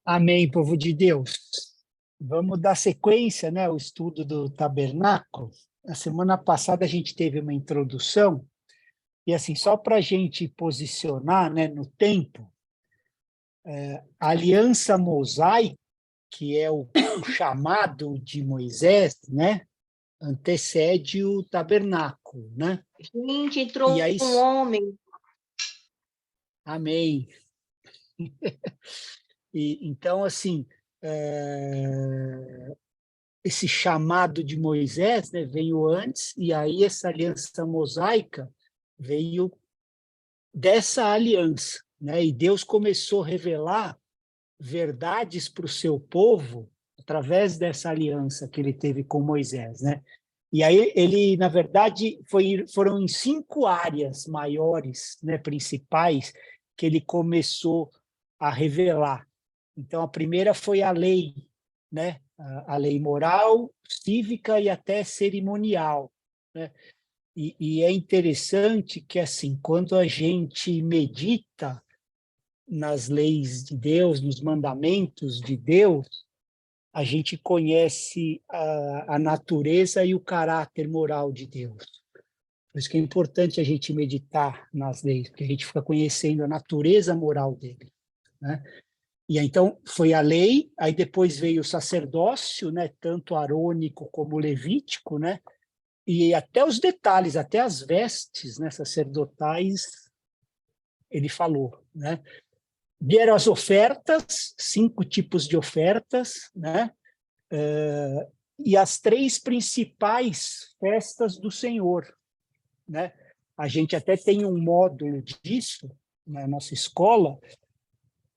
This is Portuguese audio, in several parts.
Amém, povo de Deus. Vamos dar sequência, né, ao estudo do tabernáculo. Na semana passada a gente teve uma introdução, e assim, só para a gente posicionar, né, no tempo, a aliança mosaica, que é o chamado de Moisés, né, antecede o tabernáculo, né? Gente, entrou E aí, um homem. amém. Então, assim, esse chamado de Moisés, né, veio antes, e aí essa aliança mosaica veio dessa aliança, né? E Deus começou a revelar verdades para o seu povo através dessa aliança que ele teve com Moisés, né? E aí ele, na verdade, foram em 5 áreas maiores, né, principais, que ele começou a revelar. Então, a primeira foi a lei, né? A lei moral, cívica e até cerimonial, né? E é interessante que, assim, quando a gente medita nas leis de Deus, nos mandamentos de Deus, a gente conhece a natureza e o caráter moral de Deus. Por isso que é importante a gente meditar nas leis, porque a gente fica conhecendo a natureza moral dele, né? E aí, então foi a lei, aí depois veio o sacerdócio, né, tanto arônico como levítico, né? E até os detalhes, até as vestes, né, sacerdotais, ele falou, né? Vieram as ofertas, 5 tipos de ofertas, né? E as 3 principais festas do Senhor, né? A gente até tem um módulo disso na nossa escola,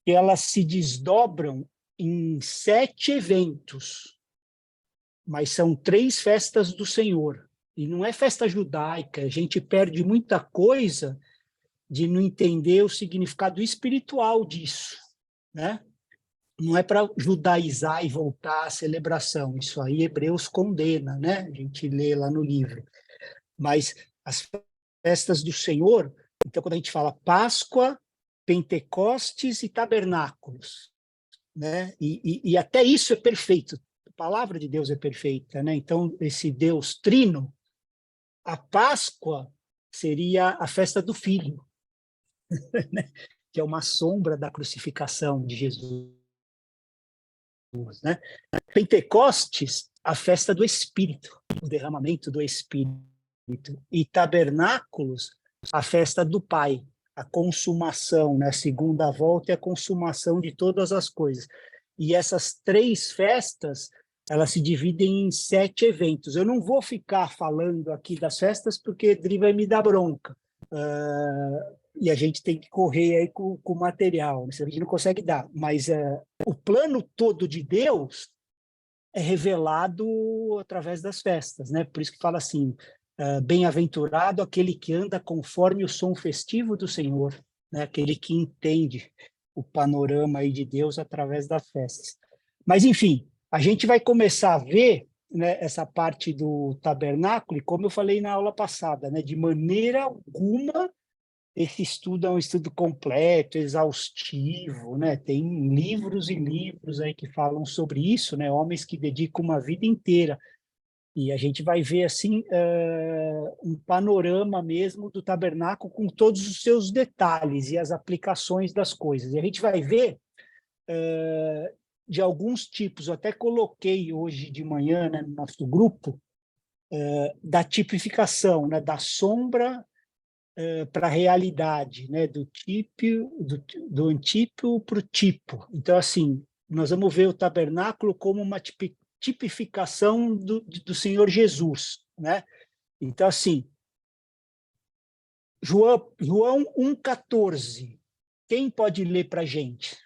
que elas se desdobram em 7 eventos, mas são 3 festas do Senhor. E não é festa judaica, a gente perde muita coisa de não entender o significado espiritual disso, né? Não é para judaizar e voltar à celebração, isso aí Hebreus condena, né? A gente lê lá no livro. Mas as festas do Senhor, então quando a gente fala Páscoa, Pentecostes e Tabernáculos, né? E até isso é perfeito, a palavra de Deus é perfeita, né? Então esse Deus trino, a Páscoa seria a festa do Filho, né? Que é uma sombra da crucificação de Jesus, né? Pentecostes, a festa do Espírito, o derramamento do Espírito. E Tabernáculos, a festa do Pai, a consumação, né? A segunda volta e a consumação de todas as coisas. E essas 3 festas, elas se dividem em 7 eventos. Eu não vou ficar falando aqui das festas, porque Dri vai me dar bronca. E a gente tem que correr aí com o material, né? A gente não consegue dar. Mas o plano todo de Deus é revelado através das festas, né? Por isso que fala assim, bem-aventurado aquele que anda conforme o som festivo do Senhor, né? Aquele que entende o panorama aí de Deus através das festas. Mas, enfim, a gente vai começar a ver, né, essa parte do tabernáculo, e como eu falei na aula passada, né, de maneira alguma esse estudo é um estudo completo, exaustivo, né? Tem livros e livros aí que falam sobre isso, né? Homens que dedicam uma vida inteira. E a gente vai ver, assim, um panorama mesmo do tabernáculo com todos os seus detalhes e as aplicações das coisas. E a gente vai ver de alguns tipos, eu até coloquei hoje de manhã, né, no nosso grupo, da tipificação, né, da sombra para a realidade, né? Do antípio para o tipo. Então, assim, nós vamos ver o tabernáculo como uma tipificação do Senhor Jesus, né? Então, assim, João 1,14. Quem pode ler para a gente?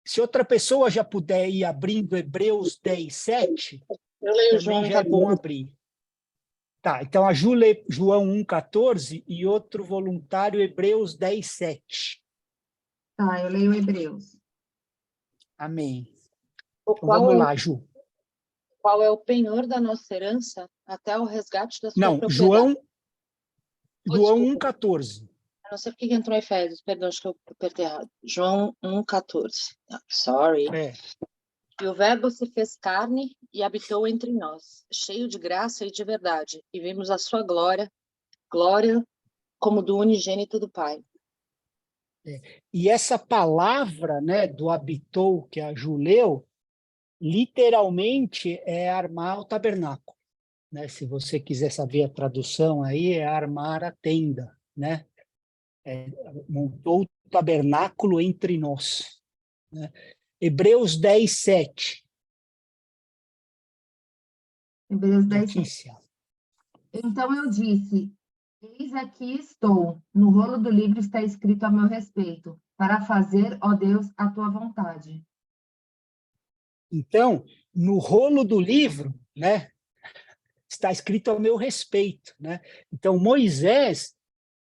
Se outra pessoa já puder ir abrindo Hebreus 10:7, Eu leio também já é bom abrir. Tá, então a Ju lê João 1,14 e outro voluntário Hebreus 10:7. Tá, eu leio Hebreus. Amém. O Então vamos lá, Ju. qual é o penhor da nossa herança? até o resgate da sua Não, propriedade. João Desculpa. 1,14. Eu não sei por que entrou em Efésios, perdão, acho que eu apertei errado. João 1,14. Sorry. É. E o verbo se fez carne e habitou entre nós, cheio de graça e de verdade, e vimos a sua glória, glória como do unigênito do Pai. E essa palavra, né, do habitou, que a Ju leu, literalmente é armar o tabernáculo, né? Se você quiser saber a tradução aí, é armar a tenda, né? Montou o tabernáculo entre nós, né? Hebreus 10:7. Hebreus 10. Letícia. Então eu disse: Eis aqui estou. No rolo do livro está escrito a meu respeito, para fazer, ó Deus, a tua vontade. Então, no rolo do livro, né, está escrito ao meu respeito, né? Então, Moisés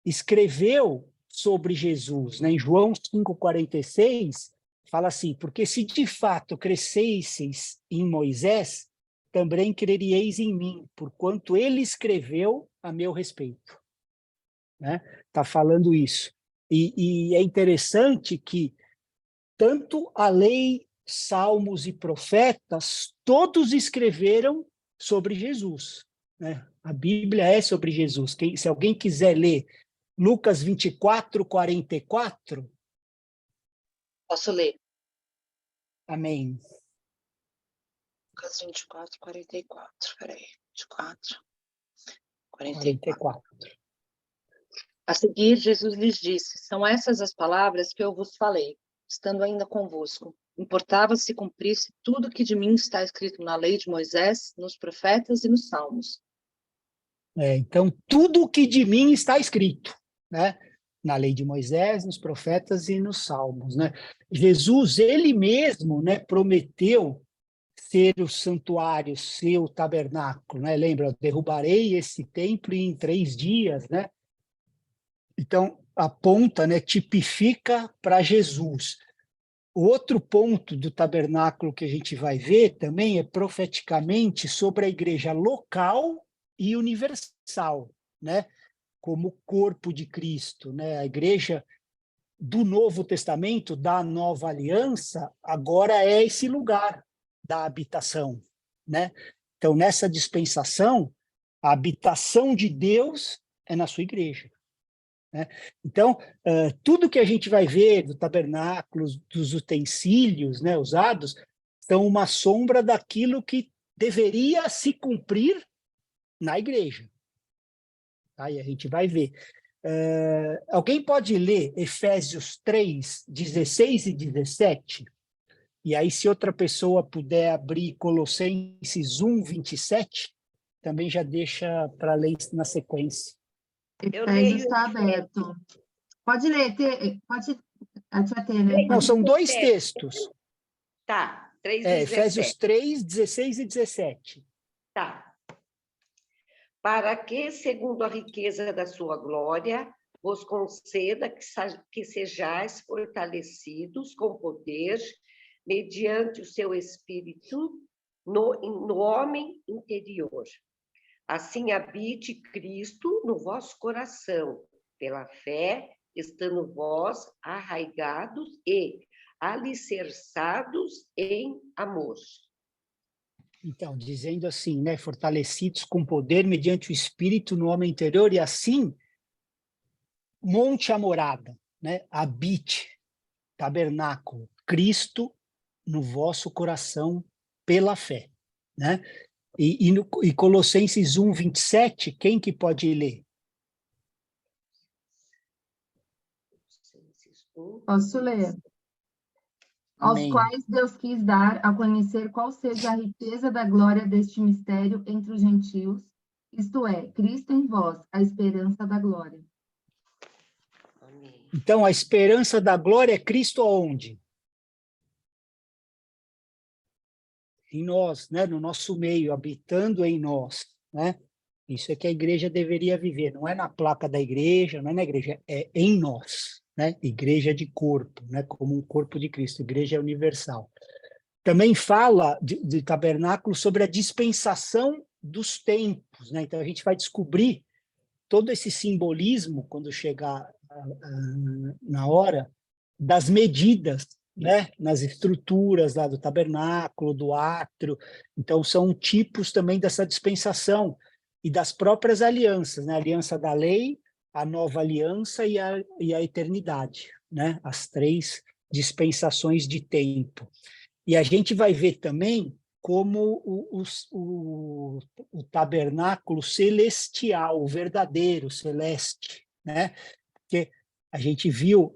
escreveu sobre Jesus, né? Em João 5,46, fala assim: porque se de fato crescesseis em Moisés, também creríeis em mim, porquanto ele escreveu a meu respeito. Né? Tá falando isso. E é interessante que tanto a lei, Salmos e profetas, todos escreveram sobre Jesus. Né? A Bíblia é sobre Jesus. Se alguém quiser ler Lucas 24:44. Posso ler? Amém. Lucas 24:44. Peraí. 44. A seguir, Jesus lhes disse: são essas as palavras que eu vos falei, estando ainda convosco. Importava se cumprisse tudo que de mim está escrito na lei de Moisés, nos profetas e nos salmos. Então, tudo o que de mim está escrito, né? Na lei de Moisés, nos profetas e nos salmos, né? Jesus, ele mesmo, né, prometeu ser o santuário, ser o tabernáculo, né? Lembra, derrubarei esse templo em 3 dias, né? Então, aponta, né, tipifica para Jesus. O outro ponto do tabernáculo que a gente vai ver também é profeticamente sobre a igreja local e universal, né? Como corpo de Cristo, né? A igreja do Novo Testamento, da Nova Aliança, agora é esse lugar da habitação, né? Então, nessa dispensação, a habitação de Deus é na sua igreja. Né? Então, tudo que a gente vai ver do tabernáculo, dos utensílios, né, usados, são uma sombra daquilo que deveria se cumprir na igreja. Tá? E a gente vai ver. Alguém pode ler Efésios 3:16 e 17? E aí, se outra pessoa puder abrir Colossenses 1:27, também já deixa para ler na sequência. Efésios está aberto. Pode ler, pode até, né? Não, são 2 textos. Tá, 3 Efésios 3:16 e 17. Tá. Para que, segundo a riqueza da sua glória, vos conceda que sejais fortalecidos com poder, mediante o seu Espírito, no homem interior. Assim habite Cristo no vosso coração, pela fé, estando vós arraigados e alicerçados em amor. Então, dizendo assim, né, fortalecidos com poder mediante o Espírito no homem interior, e assim monte a morada, né, habite, tabernáculo, Cristo no vosso coração pela fé, né? E Colossenses 1:27, quem que pode ler? Posso ler. Aos Amém. quais Deus quis dar a conhecer qual seja a riqueza da glória deste mistério entre os gentios, isto é, Cristo em vós, a esperança da glória. Amém. Então, a esperança da glória é Cristo aonde? Em nós, né? No nosso meio, habitando em nós, né? Isso é que a igreja deveria viver, não é na placa da igreja, não é na igreja, é em nós, né? Igreja de corpo, né? Como um corpo de Cristo, igreja universal. Também fala de tabernáculo sobre a dispensação dos tempos, né? Então, a gente vai descobrir todo esse simbolismo, quando chegar na hora, das medidas, né? Nas estruturas lá do tabernáculo, do átrio. Então, são tipos também dessa dispensação e das próprias alianças, né? A aliança da lei, a nova aliança e a eternidade, né? As 3 dispensações de tempo. E a gente vai ver também como o tabernáculo celestial, o verdadeiro celeste, né? Porque a gente viu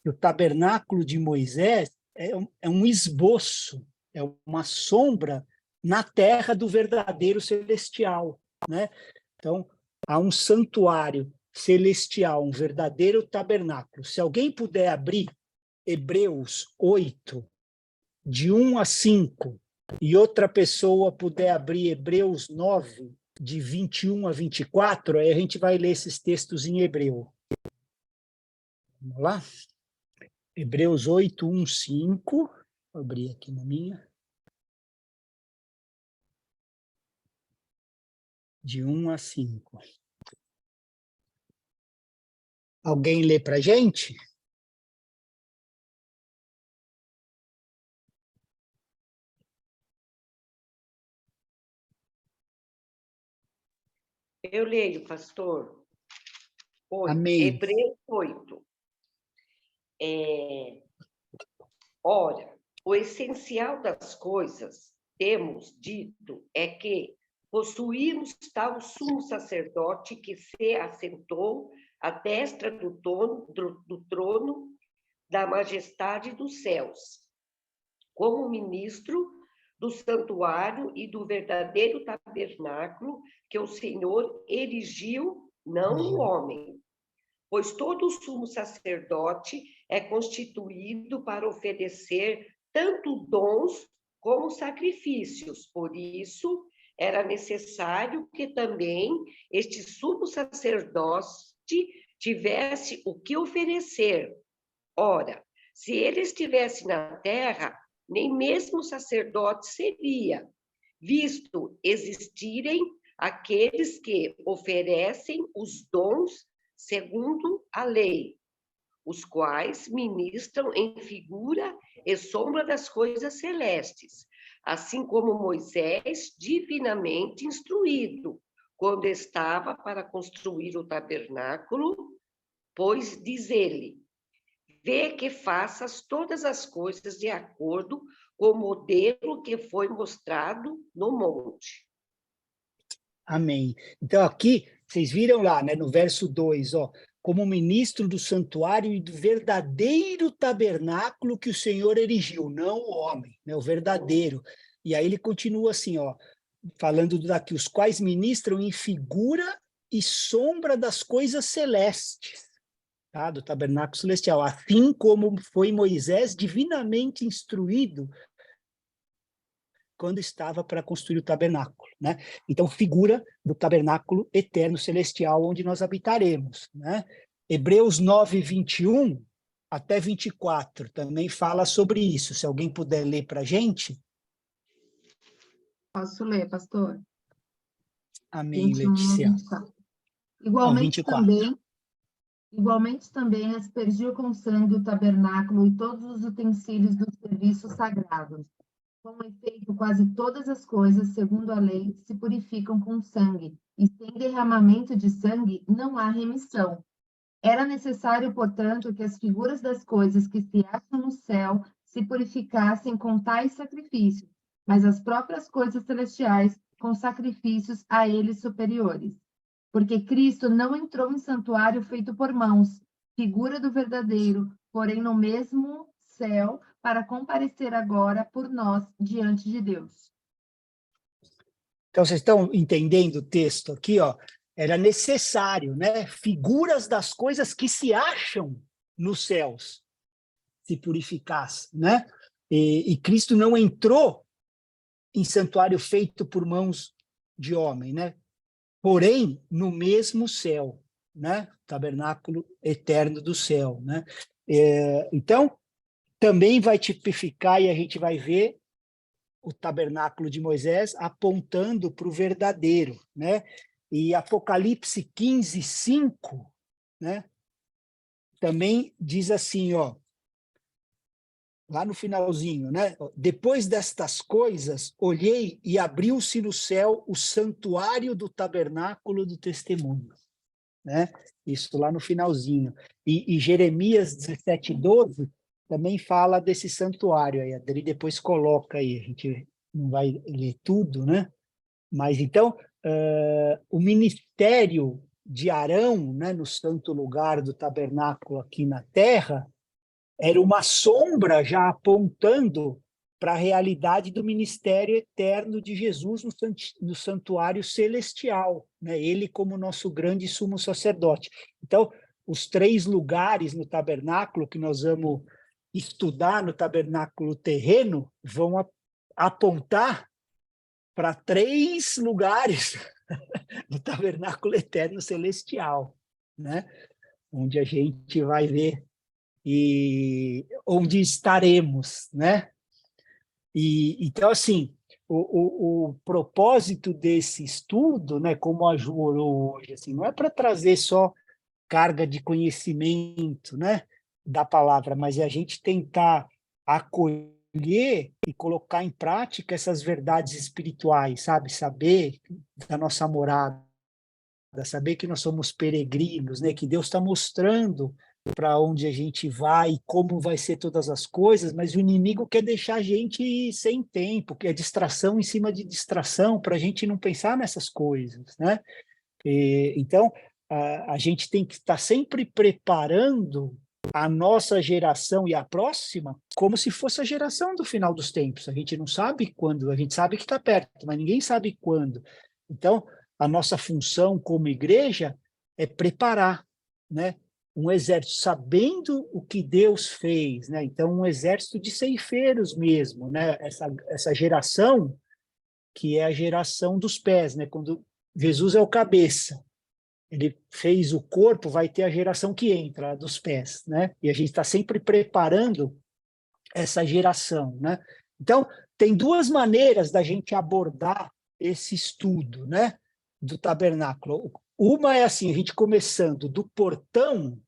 que o tabernáculo de Moisés é um esboço, é uma sombra na terra do verdadeiro celestial, né? Então, há um santuário celestial, um verdadeiro tabernáculo. Se alguém puder abrir Hebreus 8, de 1 a 5, e outra pessoa puder abrir Hebreus 9, de 21 a 24, aí a gente vai ler esses textos em hebreu. Vamos lá? Hebreus 8, 1, 5. Vou abrir aqui na minha. De 1 a 5. Alguém lê para a gente? Eu leio, pastor. 8. Amém. Hebreus 8. Ora, o essencial das coisas, temos dito, é que possuímos tal sumo sacerdote que se assentou à destra do trono da majestade dos céus, como ministro do santuário e do verdadeiro tabernáculo que o Senhor erigiu, não o homem. Pois todo sumo sacerdote é constituído para oferecer tanto dons como sacrifícios. Por isso, era necessário que também este sumo sacerdote tivesse o que oferecer. Ora, se ele estivesse na terra, nem mesmo sacerdote seria, visto existirem aqueles que oferecem os dons segundo a lei, os quais ministram em figura e sombra das coisas celestes, assim como Moisés, divinamente instruído, quando estava para construir o tabernáculo, pois diz ele: vê que faças todas as coisas de acordo com o modelo que foi mostrado no monte. Amém. Então, aqui, vocês viram lá, né, no verso 2, ó, como ministro do santuário e do verdadeiro tabernáculo que o Senhor erigiu, não o homem, né, o verdadeiro. E aí ele continua assim, ó, falando daqui, os quais ministram em figura e sombra das coisas celestes, tá, do tabernáculo celestial, assim como foi Moisés divinamente instruído quando estava para construir o tabernáculo, né? Então, figura do tabernáculo eterno celestial onde nós habitaremos, né? Hebreus 9, 21 até 24 também fala sobre isso. Se alguém puder ler para a gente. Posso ler, pastor? Amém, 21 Letícia. 24. Não, 24. Igualmente também aspergiu com sangue o tabernáculo e todos os utensílios do serviço sagrado. Com efeito, quase todas as coisas, segundo a lei, se purificam com sangue, e sem derramamento de sangue não há remissão. Era necessário, portanto, que as figuras das coisas que se acham no céu se purificassem com tais sacrifícios, mas as próprias coisas celestiais com sacrifícios a eles superiores. Porque Cristo não entrou em santuário feito por mãos, figura do verdadeiro, porém no mesmo céu, para comparecer agora por nós diante de Deus. Então, vocês estão entendendo o texto aqui, ó? Era necessário, né? Figuras das coisas que se acham nos céus se purificassem, né? E Cristo não entrou em santuário feito por mãos de homem, né? Porém, no mesmo céu, né? Tabernáculo eterno do céu, né? Então, também vai tipificar, e a gente vai ver o tabernáculo de Moisés, apontando para o verdadeiro, né? E Apocalipse 15, 5, né? Também diz assim, ó, lá no finalzinho, né? Depois destas coisas, olhei e abriu-se no céu o santuário do tabernáculo do testemunho, né? Isso lá no finalzinho. E Jeremias 17, 12 também fala desse santuário aí. A Adri depois coloca aí, a gente não vai ler tudo, né? Mas então, o ministério de Arão, né, no santo lugar do tabernáculo aqui na terra, era uma sombra já apontando para a realidade do ministério eterno de Jesus no santuário celestial, né? Ele como nosso grande sumo sacerdote. Então, os 3 lugares no tabernáculo que nós vamos estudar no tabernáculo terreno vão apontar para 3 lugares do tabernáculo eterno celestial, né? Onde a gente vai ver e onde estaremos, né? E então, assim, o propósito desse estudo, né, como a Ju orou hoje, assim, não é para trazer só carga de conhecimento, né, da palavra, mas é a gente tentar acolher e colocar em prática essas verdades espirituais, sabe? Saber da nossa morada, saber que nós somos peregrinos, né? Que Deus está mostrando para onde a gente vai e como vai ser todas as coisas, mas o inimigo quer deixar a gente sem tempo, que é distração em cima de distração, para a gente não pensar nessas coisas, né? Então, a gente tem que estar sempre preparando a nossa geração e a próxima como se fosse a geração do final dos tempos. A gente não sabe quando, a gente sabe que está perto, mas ninguém sabe quando. Então, a nossa função como igreja é preparar, né, um exército, sabendo o que Deus fez, né? Então, um exército de ceifeiros mesmo, né? Essa geração que é a geração dos pés, né? Quando Jesus é o cabeça, ele fez o corpo, vai ter a geração que entra, a dos pés, né? E a gente está sempre preparando essa geração, né? Então, tem 2 maneiras da gente abordar esse estudo, né, do tabernáculo. Uma é assim, a gente começando do portão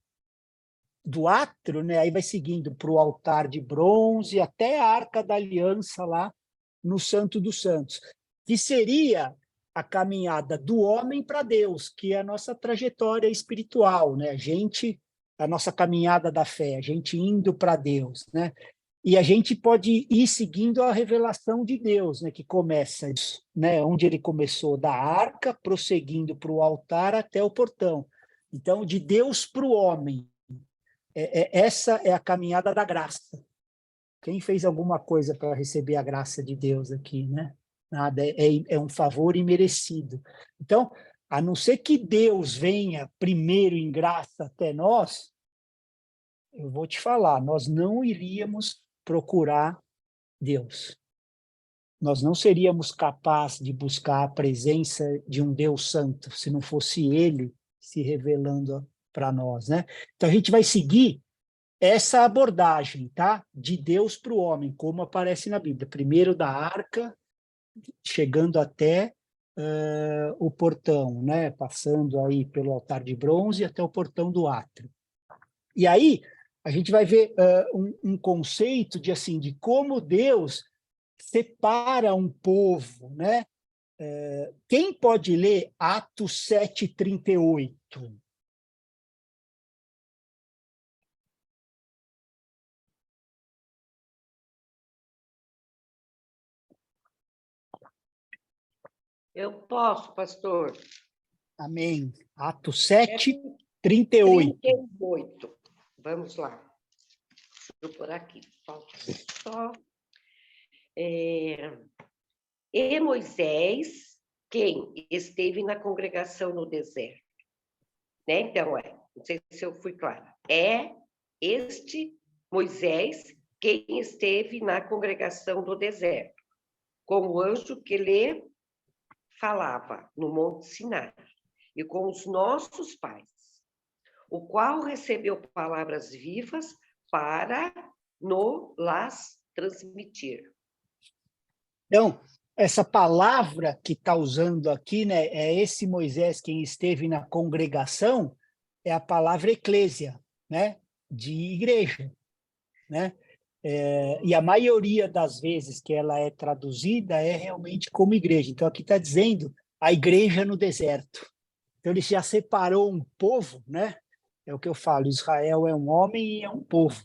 do átrio, né, aí vai seguindo para o altar de bronze até a Arca da Aliança lá no Santo dos Santos, que seria a caminhada do homem para Deus, que é a nossa trajetória espiritual, né? A nossa caminhada da fé, a gente indo para Deus, né? E a gente pode ir seguindo a revelação de Deus, né? Que começa, né? Onde ele começou, da arca, prosseguindo para o altar até o portão. Então, de Deus para o homem. Essa é a caminhada da graça. Quem fez alguma coisa para receber a graça de Deus aqui, né? Nada, é um favor imerecido. Então, a não ser que Deus venha primeiro em graça até nós, eu vou te falar, nós não iríamos procurar Deus. Nós não seríamos capazes de buscar a presença de um Deus santo, se não fosse Ele se revelando para nós, né? Então, a gente vai seguir essa abordagem, tá? De Deus para o homem, como aparece na Bíblia. Primeiro da arca, chegando até o portão, né? Passando aí pelo altar de bronze até o portão do átrio. E aí a gente vai ver um conceito de assim, de como Deus separa um povo, né? Quem pode ler Atos 7:38? Eu posso, pastor. Amém. Atos 7:38. 38. Vamos lá. Deixa eu por aqui. Só. E Moisés, quem esteve na congregação no deserto. Né? Então, não sei se eu fui clara. É este Moisés quem esteve na congregação do deserto, com o anjo que lhe falava no Monte Sinai, e com os nossos pais, o qual recebeu palavras vivas para nos las transmitir. Então, essa palavra que está usando aqui, né, é esse Moisés quem esteve na congregação, é a palavra eclésia, né, de igreja, né? E a maioria das vezes que ela é traduzida é realmente como igreja. Então, aqui está dizendo a igreja no deserto. Então, ele já separou um povo, né? É o que eu falo, Israel é um homem e é um povo,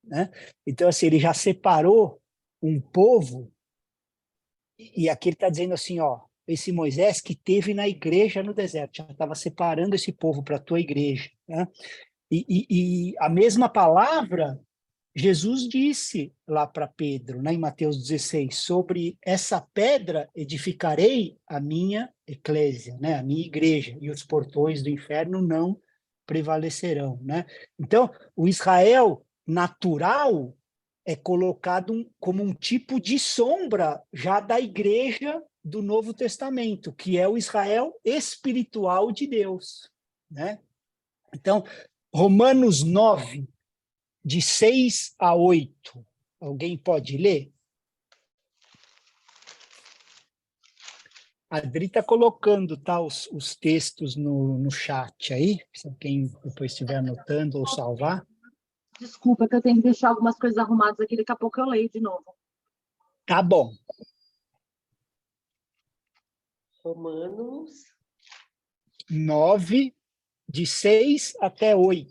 né? Então, assim, ele já separou um povo, e aqui ele está dizendo assim, ó, esse Moisés que teve na igreja no deserto, já estava separando esse povo para a tua igreja, né? E a mesma palavra Jesus disse lá para Pedro, né, em Mateus 16, sobre essa pedra edificarei a minha eclésia, né, a minha igreja, e os portões do inferno não prevalecerão, né? Então, o Israel natural é colocado como um tipo de sombra já da igreja do Novo Testamento, que é o Israel espiritual de Deus, né? Então, Romanos 9, de 6 a 8. Alguém pode ler? A Adri está colocando, tá, os textos no chat aí, se quem depois estiver anotando ou salvar. Desculpa, que eu tenho que deixar algumas coisas arrumadas aqui, daqui a pouco eu leio de novo. Tá bom. Romanos 9, de 6 até 8.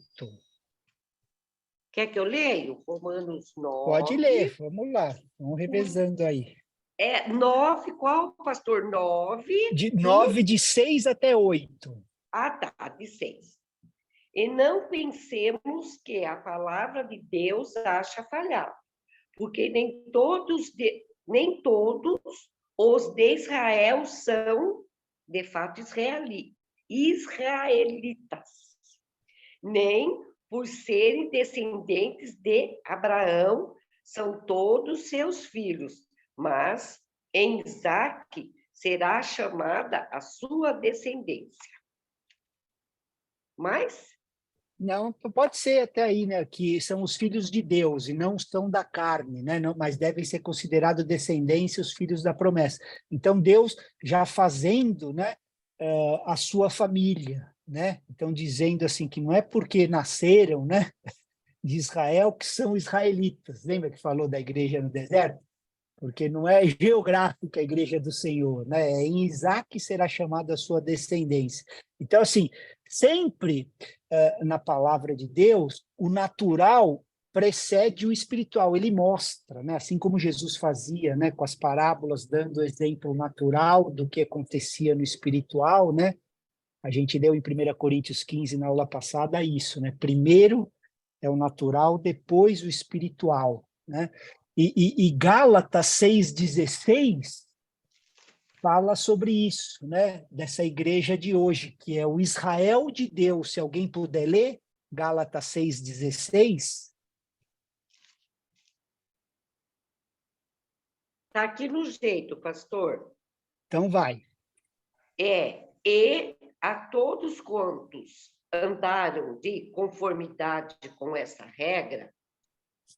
Quer que eu leio? Romanos 9. Pode ler, vamos lá. Vamos revezando aí. 9, qual, pastor? 9? De 9, de 6 até 8. Ah, tá, de 6. E não pensemos que a palavra de Deus acha falhar, porque nem todos os de Israel são, de fato, israelitas, nem por serem descendentes de Abraão são todos seus filhos, mas em Isaque será chamada a sua descendência. Mas Não, pode ser até aí, né, que são os filhos de Deus e não são da carne, né, não, mas devem ser considerados descendência os filhos da promessa. Então, Deus já fazendo, né, a sua família, né, então dizendo assim que não é porque nasceram, né, de Israel que são israelitas. Lembra que falou da igreja no deserto? Porque não é geográfica a igreja do Senhor, né? É em Isaque será chamada a sua descendência. Então, assim, sempre na palavra de Deus, o natural precede o espiritual, ele mostra, né? Assim como Jesus fazia, né? Com as parábolas, dando exemplo natural do que acontecia no espiritual, né? A gente deu em 1 Coríntios 15, na aula passada, isso, né? Primeiro é o natural, depois o espiritual, né? E Gálatas 6,16 fala sobre isso, né? Dessa igreja de hoje, que é o Israel de Deus. Se alguém puder ler, Gálatas 6,16. está aqui no jeito, pastor. Então vai. E a todos quantos andaram de conformidade com essa regra,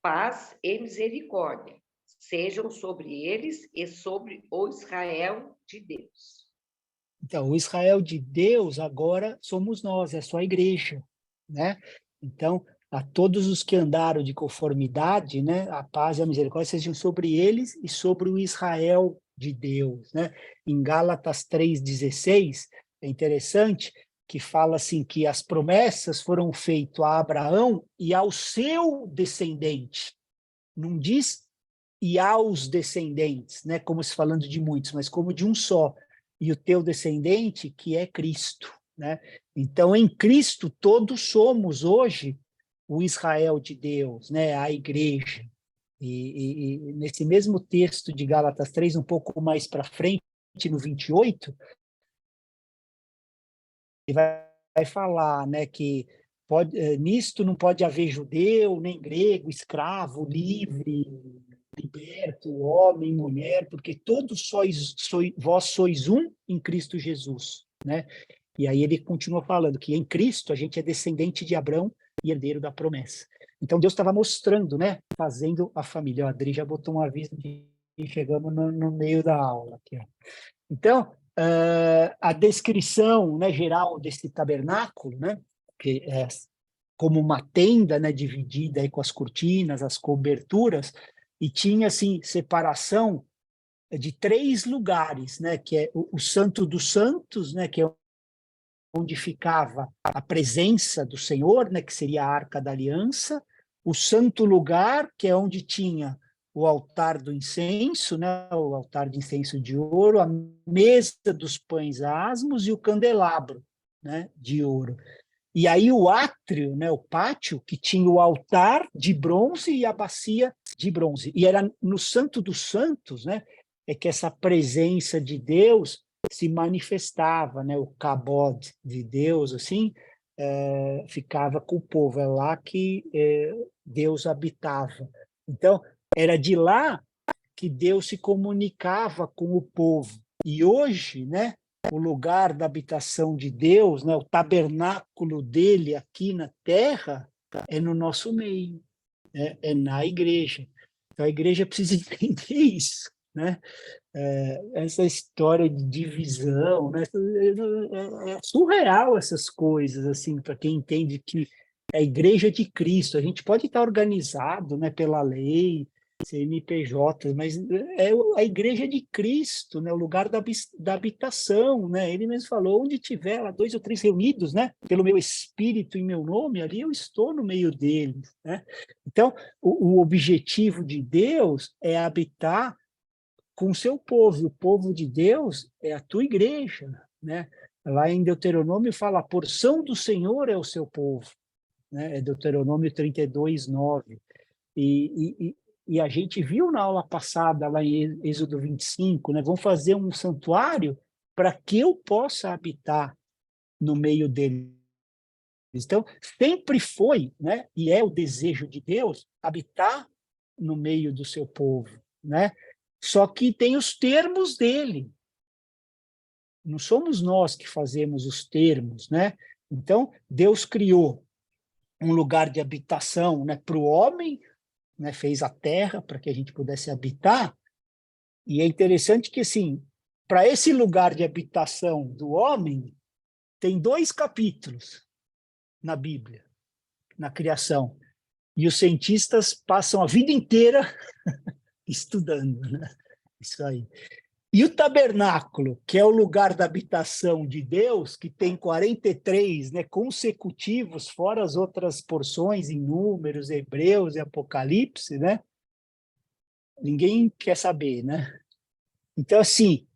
paz e misericórdia sejam sobre eles e sobre o Israel de Deus. Então, o Israel de Deus agora somos nós, é só a igreja, né? Então, a todos os que andaram de conformidade, né, a paz e a misericórdia sejam sobre eles e sobre o Israel de Deus, né? Em Gálatas 3,16, é interessante que fala assim que as promessas foram feitas a Abraão e ao seu descendente. Não diz e aos descendentes, né, como se falando de muitos, mas como de um só. E o teu descendente, que é Cristo, né? Então, em Cristo, todos somos hoje o Israel de Deus, né? A igreja. E nesse mesmo texto de Gálatas 3, um pouco mais para frente, no 28, ele vai falar, né, que nisto não pode haver judeu, nem grego, escravo, livre, liberto, homem, mulher, porque todos vós sois um em Cristo Jesus, né? E aí ele continua falando que em Cristo a gente é descendente de Abraão e herdeiro da promessa. Então Deus estava mostrando, né? Fazendo a família. O Adri já botou um aviso de chegamos no meio da aula aqui, ó. Então, a descrição, né, geral desse tabernáculo, né, que é como uma tenda, né, dividida aí com as cortinas, as coberturas, e tinha assim separação de 3 lugares, né, que é o Santo dos Santos, né, que é onde ficava a presença do Senhor, né, que seria a Arca da Aliança, o Santo Lugar, que é onde tinha o altar do incenso, né, o altar de incenso de ouro, a mesa dos pães asmos e o candelabro, né, de ouro. E aí o átrio, né, o pátio, que tinha o altar de bronze e a bacia de bronze. E era no Santo dos Santos, né, é que essa presença de Deus se manifestava, né, o kabod de Deus, assim, ficava com o povo, é lá que Deus habitava. Então, era de lá que Deus se comunicava com o povo. E hoje, né, o lugar da habitação de Deus, né, o tabernáculo dele aqui na terra, é no nosso meio, né, é na igreja. Então, a igreja precisa entender isso, né? Essa história de divisão, né? É surreal essas coisas, assim, para quem entende que é a igreja de Cristo. A gente pode estar organizado, né, pela lei, CNPJ, mas é a igreja de Cristo, né, o lugar da habitação, né? Ele mesmo falou, onde tiver lá 2 ou 3 reunidos, né, pelo meu espírito e meu nome, ali eu estou no meio deles, né? Então, o objetivo de Deus é habitar com o seu povo. O povo de Deus é a tua igreja, né? Lá em Deuteronômio fala, a porção do Senhor é o seu povo, né? É Deuteronômio 32, 9. E a gente viu na aula passada, lá em Êxodo 25, né? Vamos fazer um santuário para que eu possa habitar no meio deles. Então, sempre foi, né? E é o desejo de Deus habitar no meio do seu povo, né? Só que tem os termos dele. Não somos nós que fazemos os termos, né? Então, Deus criou um lugar de habitação, né, para o homem, né, fez a terra para que a gente pudesse habitar. E é interessante que, assim, para esse lugar de habitação do homem, tem 2 capítulos na Bíblia, na criação. E os cientistas passam a vida inteira estudando, né? Isso aí. E o tabernáculo, que é o lugar da habitação de Deus, que tem 43, né, consecutivos, fora as outras porções em Números, Hebreus e Apocalipse, né? Ninguém quer saber, né? Então, assim,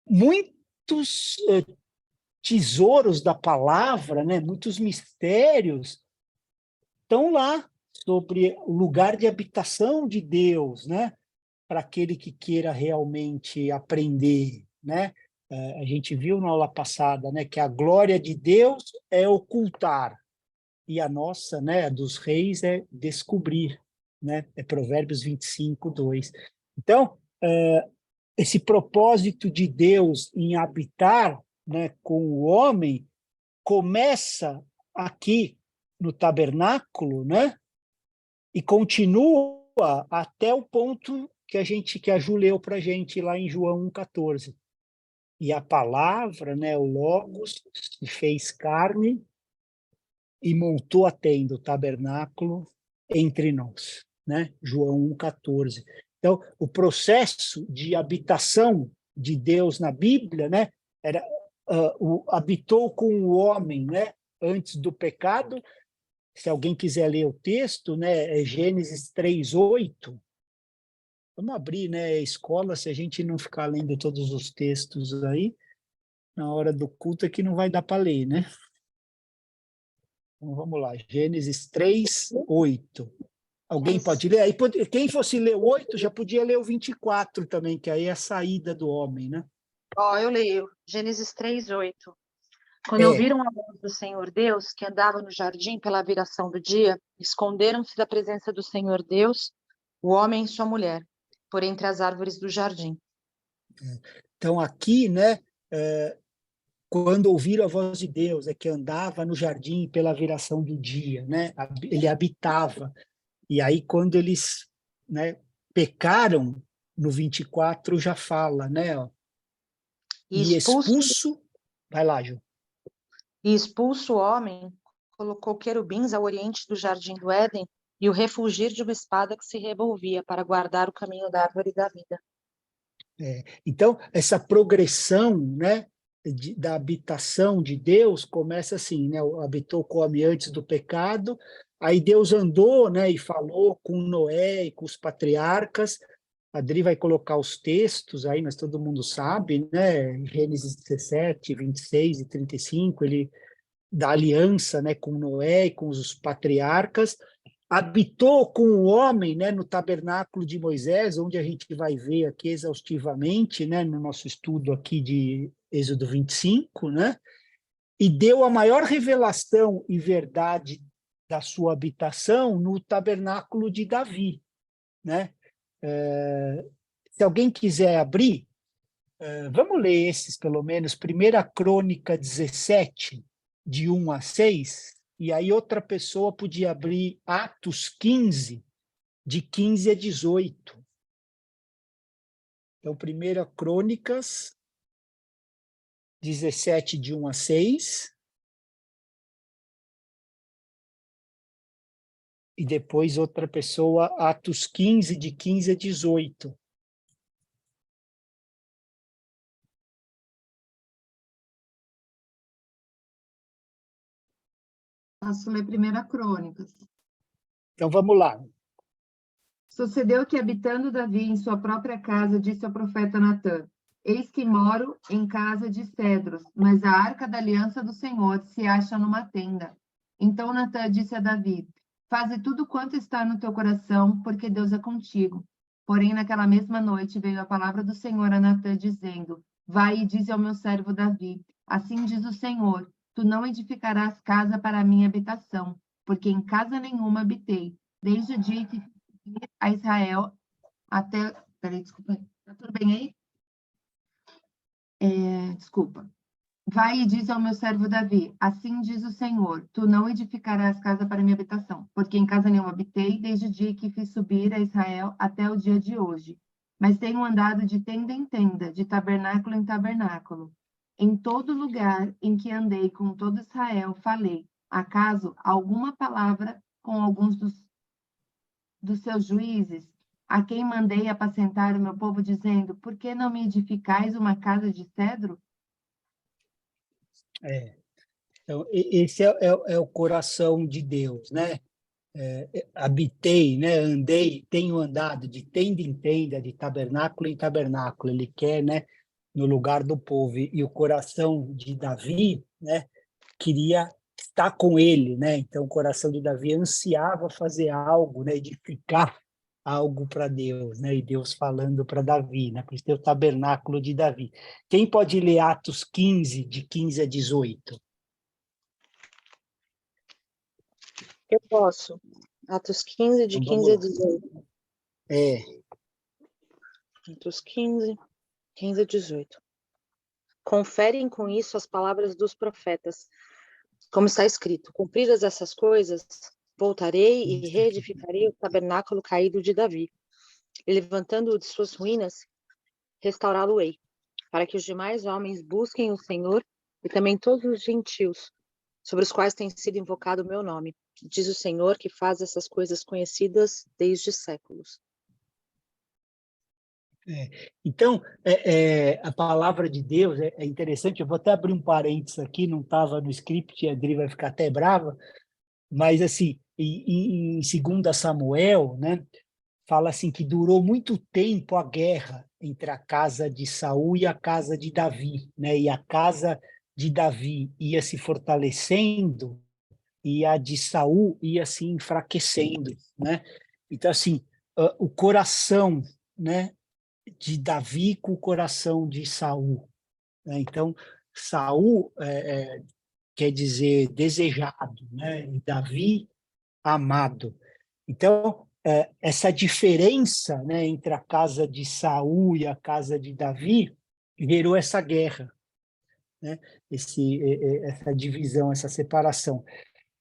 muitos tesouros da palavra, né, muitos mistérios estão lá sobre o lugar de habitação de Deus, né? Para aquele que queira realmente aprender, né? A gente viu na aula passada, né, que a glória de Deus é ocultar e a nossa, né, dos reis é descobrir, né? É Provérbios 25, 2. Então, esse propósito de Deus em habitar, né, com o homem começa aqui no tabernáculo, né? E continua até o ponto que a Ju leu para a gente lá em João 1,14. E a palavra, né, o Logos, se fez carne e montou a tenda, o tabernáculo, entre nós, né? João 1,14. Então, o processo de habitação de Deus na Bíblia, né, era, habitou com o homem, né, antes do pecado. Se alguém quiser ler o texto, né, é Gênesis 3:8. Vamos abrir, né, a escola, se a gente não ficar lendo todos os textos aí, na hora do culto é que não vai dar para ler, né? Então, vamos lá, Gênesis 3:8. Alguém pode ler? Aí, quem fosse ler o 8, já podia ler o 24 também, que aí é a saída do homem, né? Eu leio. Gênesis 3:8. Quando ouviram a voz do Senhor Deus, que andava no jardim pela viração do dia, esconderam-se da presença do Senhor Deus, o homem e sua mulher, por entre as árvores do jardim. Então, aqui, né, quando ouviram a voz de Deus, é que andava no jardim pela viração do dia, né? Ele habitava. E aí, quando eles, né, pecaram, no 24 já fala, né? Ó, E expulso, vai lá, Ju. e expulso o homem, colocou querubins ao oriente do jardim do Éden e o refulgir de uma espada que se revolvia para guardar o caminho da árvore da vida. Então, essa progressão, né, da habitação de Deus começa assim, né? Habitou com o homem antes do pecado, aí Deus andou, né, e falou com Noé e com os patriarcas. A Adri vai colocar os textos aí, mas todo mundo sabe, né? Gênesis 17, 26 e 35, ele dá aliança, né, com Noé e com os patriarcas. Habitou com o homem, né, no tabernáculo de Moisés, onde a gente vai ver aqui exaustivamente, né, no nosso estudo aqui de Êxodo 25, né, e deu a maior revelação e verdade da sua habitação no tabernáculo de Davi, né? Se alguém quiser abrir, vamos ler esses pelo menos, 1 Crônica 17, de 1 a 6, e aí outra pessoa podia abrir Atos 15, de 15 a 18. Então, 1 Crônicas 17, de 1 a 6. E depois outra pessoa, Atos 15, de 15 a 18. Posso ler 1 Crônicas. Então, vamos lá. Sucedeu que, habitando Davi em sua própria casa, disse ao profeta Natã: Eis que moro em casa de cedros, mas a arca da aliança do Senhor se acha numa tenda. Então Natã disse a Davi: Faze tudo quanto está no teu coração, porque Deus é contigo. Porém, naquela mesma noite veio a palavra do Senhor a Natã, dizendo: Vai e dize ao meu servo Davi: Assim diz o Senhor: Tu não edificarás casa para a minha habitação, porque em casa nenhuma habitei, desde o dia que a Israel até... Peraí, desculpa. Tá tudo bem aí? Desculpa. Vai e diz ao meu servo Davi, assim diz o Senhor, tu não edificarás casa para minha habitação, porque em casa nenhuma habitei, desde o dia que fiz subir a Israel até o dia de hoje. Mas tenho andado de tenda em tenda, de tabernáculo em tabernáculo. Em todo lugar em que andei com todo Israel, falei, acaso alguma palavra com alguns dos seus juízes, a quem mandei apacentar o meu povo, dizendo, por que não me edificais uma casa de cedro? Então, esse é o coração de Deus, né? Habitei, né? Andei, tenho andado de tenda em tenda, de tabernáculo em tabernáculo. Ele quer, né? No lugar do povo. E o coração de Davi, né? Queria estar com ele, né? Então, o coração de Davi ansiava fazer algo, né? Edificar algo para Deus, né? E Deus falando para Davi, né? Por isso tem o tabernáculo de Davi. Quem pode ler Atos 15, de 15 a 18? Eu posso. Atos 15, de Então, 15 a vamos lá. 18. Atos 15, 15 a 18. Conferem com isso as palavras dos profetas, como está escrito, cumpridas essas coisas, voltarei e reedificarei o tabernáculo caído de Davi, e levantando-o de suas ruínas, restaurá-lo-ei, para que os demais homens busquem o Senhor e também todos os gentios, sobre os quais tem sido invocado o meu nome, diz o Senhor que faz essas coisas conhecidas desde séculos. Então, a palavra de Deus é interessante. Eu vou até abrir um parênteses aqui, não estava no script, a Adri vai ficar até brava, mas assim, em 2 Samuel, né, fala assim que durou muito tempo a guerra entre a casa de Saul e a casa de Davi, né, e a casa de Davi ia se fortalecendo e a de Saul ia se enfraquecendo, né? Então, assim, o coração, né, de Davi com o coração de Saul, né? Então, Saul quer dizer desejado, né? E Davi, amado. Então, essa diferença, né, entre a casa de Saul e a casa de Davi gerou essa guerra, né? Essa divisão, essa separação.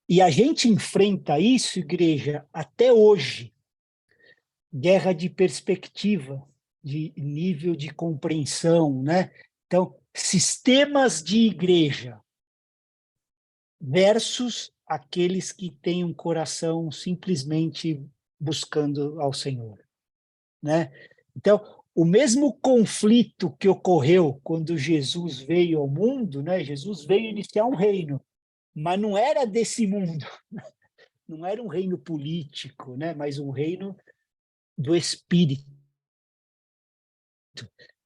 E a gente enfrenta isso, igreja, até hoje. guerra de perspectiva, de nível de compreensão, né? Então, sistemas de igreja versus aqueles que têm um coração simplesmente buscando ao Senhor, né? Então, o mesmo conflito que ocorreu quando Jesus veio ao mundo, né? Jesus veio iniciar um reino, mas não era desse mundo, não era um reino político, né? Mas um reino do Espírito.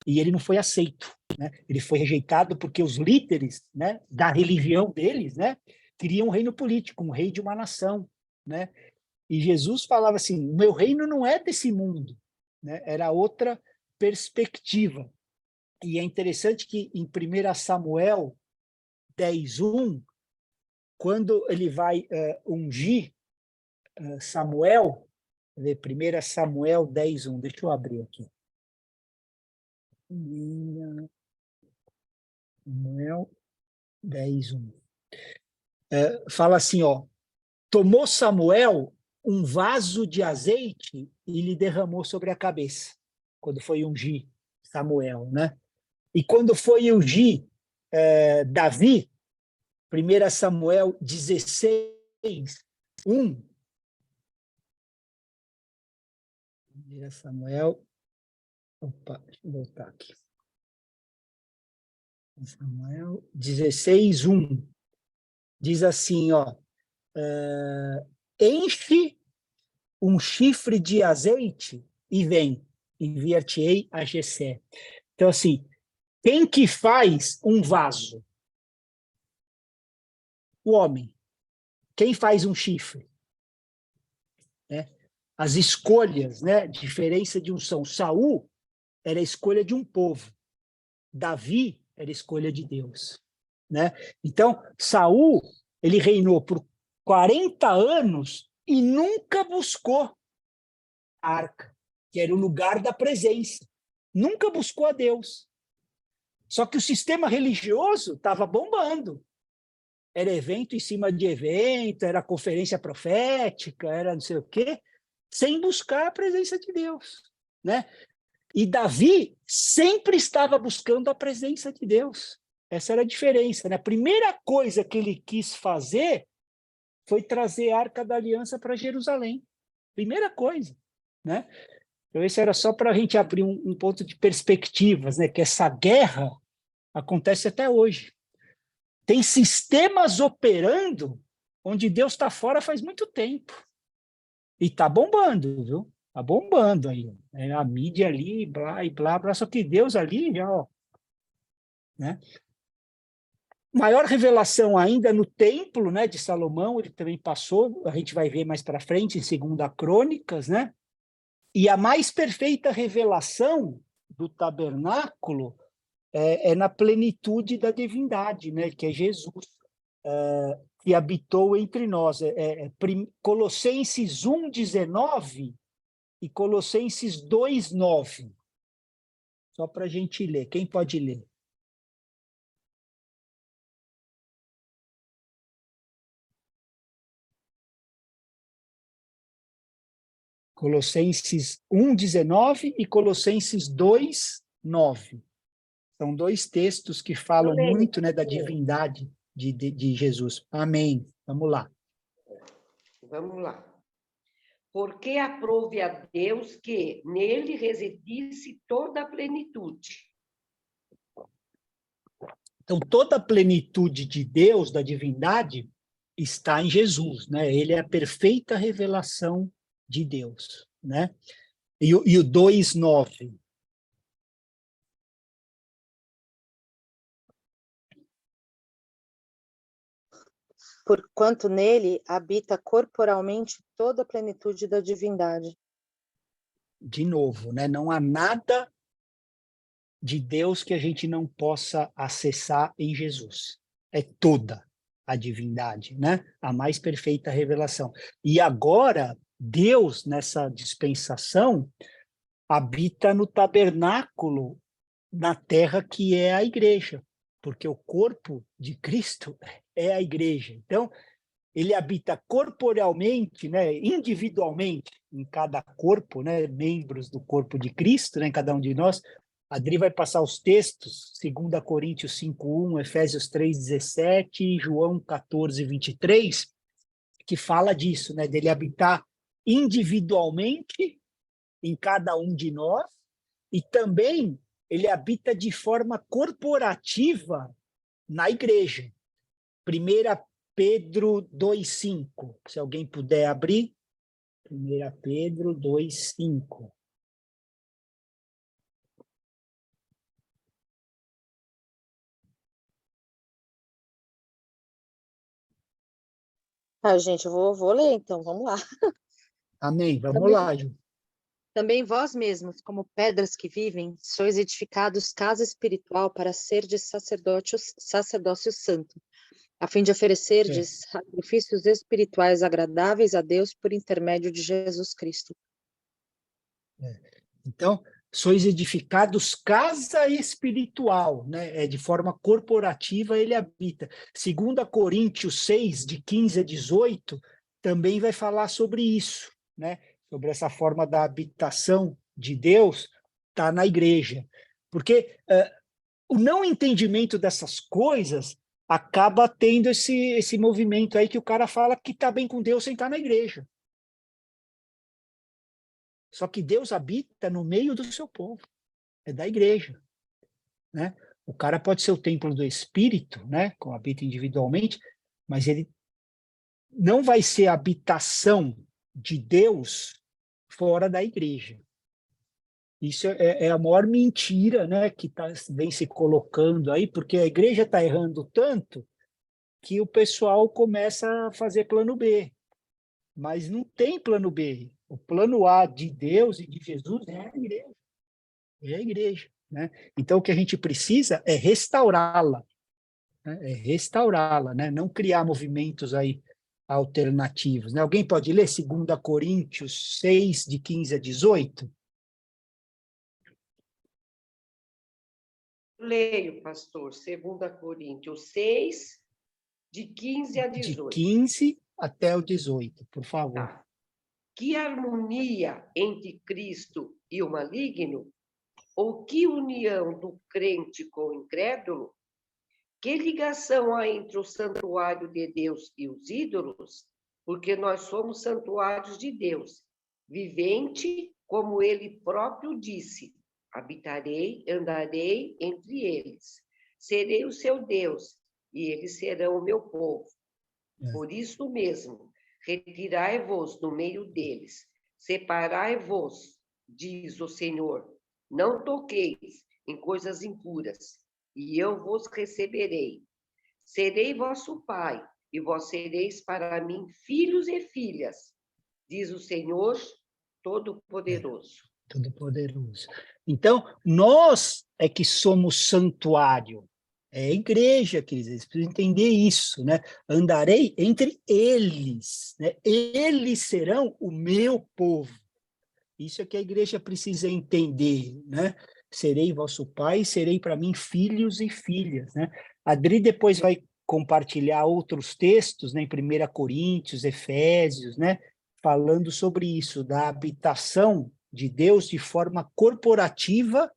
E ele não foi aceito, né? Ele foi rejeitado porque os líderes, né, da religião deles, né, queriam um reino político, um rei de uma nação, né? E Jesus falava assim: o meu reino não é desse mundo, né? Era outra perspectiva. E é interessante que em 1 Samuel 10:1, quando ele vai ungir Samuel, 1 Samuel 10:1, deixa eu abrir aqui. Samuel 10:1. Fala assim, ó: tomou Samuel um vaso de azeite e lhe derramou sobre a cabeça, quando foi ungir Samuel, né? E quando foi ungir Davi, 1 Samuel 16:1, 1 Samuel, opa, deixa eu voltar aqui. Samuel 16:1, diz assim, ó: enche um chifre de azeite e vem, enviar-te-ei a Jessé. Então, assim, quem que faz um vaso? O homem. Quem faz um chifre? Né? As escolhas, né? Diferença de unção. Saul era a escolha de um povo. Davi era a escolha de Deus, né? Então, Saul, ele reinou por 40 anos e nunca buscou a arca, que era o lugar da presença. Nunca buscou a Deus. Só que o sistema religioso estava bombando. Era evento em cima de evento, era conferência profética, era não sei o quê, sem buscar a presença de Deus, né? E Davi sempre estava buscando a presença de Deus. Essa era a diferença, né? A primeira coisa que ele quis fazer foi trazer a Arca da Aliança para Jerusalém. Primeira coisa, né? Então, esse era só para a gente abrir um ponto de perspectivas, né? Que essa guerra acontece até hoje. Tem sistemas operando onde Deus está fora faz muito tempo. E está bombando, viu? Está bombando aí. A mídia ali, blá, e blá, blá. Só que Deus ali, já, ó, né? Maior revelação ainda no templo, né, de Salomão, ele também passou, a gente vai ver mais para frente, em 2 Crônicas, né? E a mais perfeita revelação do tabernáculo é na plenitude da divindade, né, que é Jesus, que habitou entre nós. Colossenses 1:19 e Colossenses 2:9. Só para a gente ler. Quem pode ler? Colossenses 1:19 e Colossenses 2:9. São dois textos que falam muito, né, da divindade de Jesus. Amém. Vamos lá. Vamos lá. Porque aprove a Deus que nele residisse toda a plenitude. Então, toda a plenitude de Deus, da divindade, está em Jesus, né? Ele é a perfeita revelação de Deus, né? E o 2:9. Porquanto nele habita corporalmente toda a plenitude da divindade. De novo, né? Não há nada de Deus que a gente não possa acessar em Jesus. É toda a divindade, né? A mais perfeita revelação. E agora, Deus, nessa dispensação, habita no tabernáculo na terra, que é a igreja, porque o corpo de Cristo é a igreja. Então, ele habita corporealmente, né, individualmente, em cada corpo, né, membros do corpo de Cristo, né, em cada um de nós. A Adri vai passar os textos, 2 Coríntios 5:1, Efésios 3:17 e João 14:23, que fala disso, né, dele habitar individualmente em cada um de nós, e também ele habita de forma corporativa na igreja. 1 Pedro 2:5, se alguém puder abrir. 1 Pedro 2:5. Gente, eu vou ler, então, vamos lá. Amém. Vamos Também, lá, Ju. também vós mesmos, como pedras que vivem, sois edificados casa espiritual para serdes sacerdócio santo, a fim de oferecerdes sacrifícios espirituais agradáveis a Deus por intermédio de Jesus Cristo. Então, sois edificados casa espiritual, né? De forma corporativa ele habita. 2 Coríntios 6, de 15 a 18, também vai falar sobre isso, né? Sobre essa forma da habitação de Deus, está na igreja. Porque o não entendimento dessas coisas acaba tendo esse movimento aí que o cara fala que está bem com Deus sem estar na igreja. Só que Deus habita no meio do seu povo, é da igreja, né? O cara pode ser o templo do Espírito, né? Como habita individualmente, mas ele não vai ser a habitação de Deus fora da igreja. Isso é a maior mentira, né? Que vem se colocando aí, porque a igreja está errando tanto que o pessoal começa a fazer plano B. Mas não tem plano B. O plano A de Deus e de Jesus é a igreja. É a igreja, né? Então, o que a gente precisa é restaurá-la, né? É restaurá-la, né? Não criar movimentos aí alternativos, né? Alguém pode ler 2 Coríntios 6, de 15 a 18? Leio, pastor, 2 Coríntios 6, de 15 a De 18. 15 até o 18, por favor. Tá. Que harmonia entre Cristo e o maligno? Ou que união do crente com o incrédulo? Que ligação há entre o santuário de Deus e os ídolos? Porque nós somos santuários de Deus, vivente, como ele próprio disse: habitarei, andarei entre eles. Serei o seu Deus, e eles serão o meu povo. Por isso mesmo, retirai-vos do meio deles, separai-vos, diz o Senhor. Não toqueis em coisas impuras, e eu vos receberei. Serei vosso pai, e vós sereis para mim filhos e filhas, diz o Senhor Todo-Poderoso. Todo-Poderoso. Então, nós é que somos santuário. É a igreja, queridos, eles precisam entender isso, né? Andarei entre eles, né? Eles serão o meu povo. Isso é que a igreja precisa entender, né? Serei vosso pai, serei para mim filhos e filhas, né? A Adri depois vai compartilhar outros textos, né? Em 1 Coríntios, Efésios, né? Falando sobre isso, da habitação de Deus de forma corporativa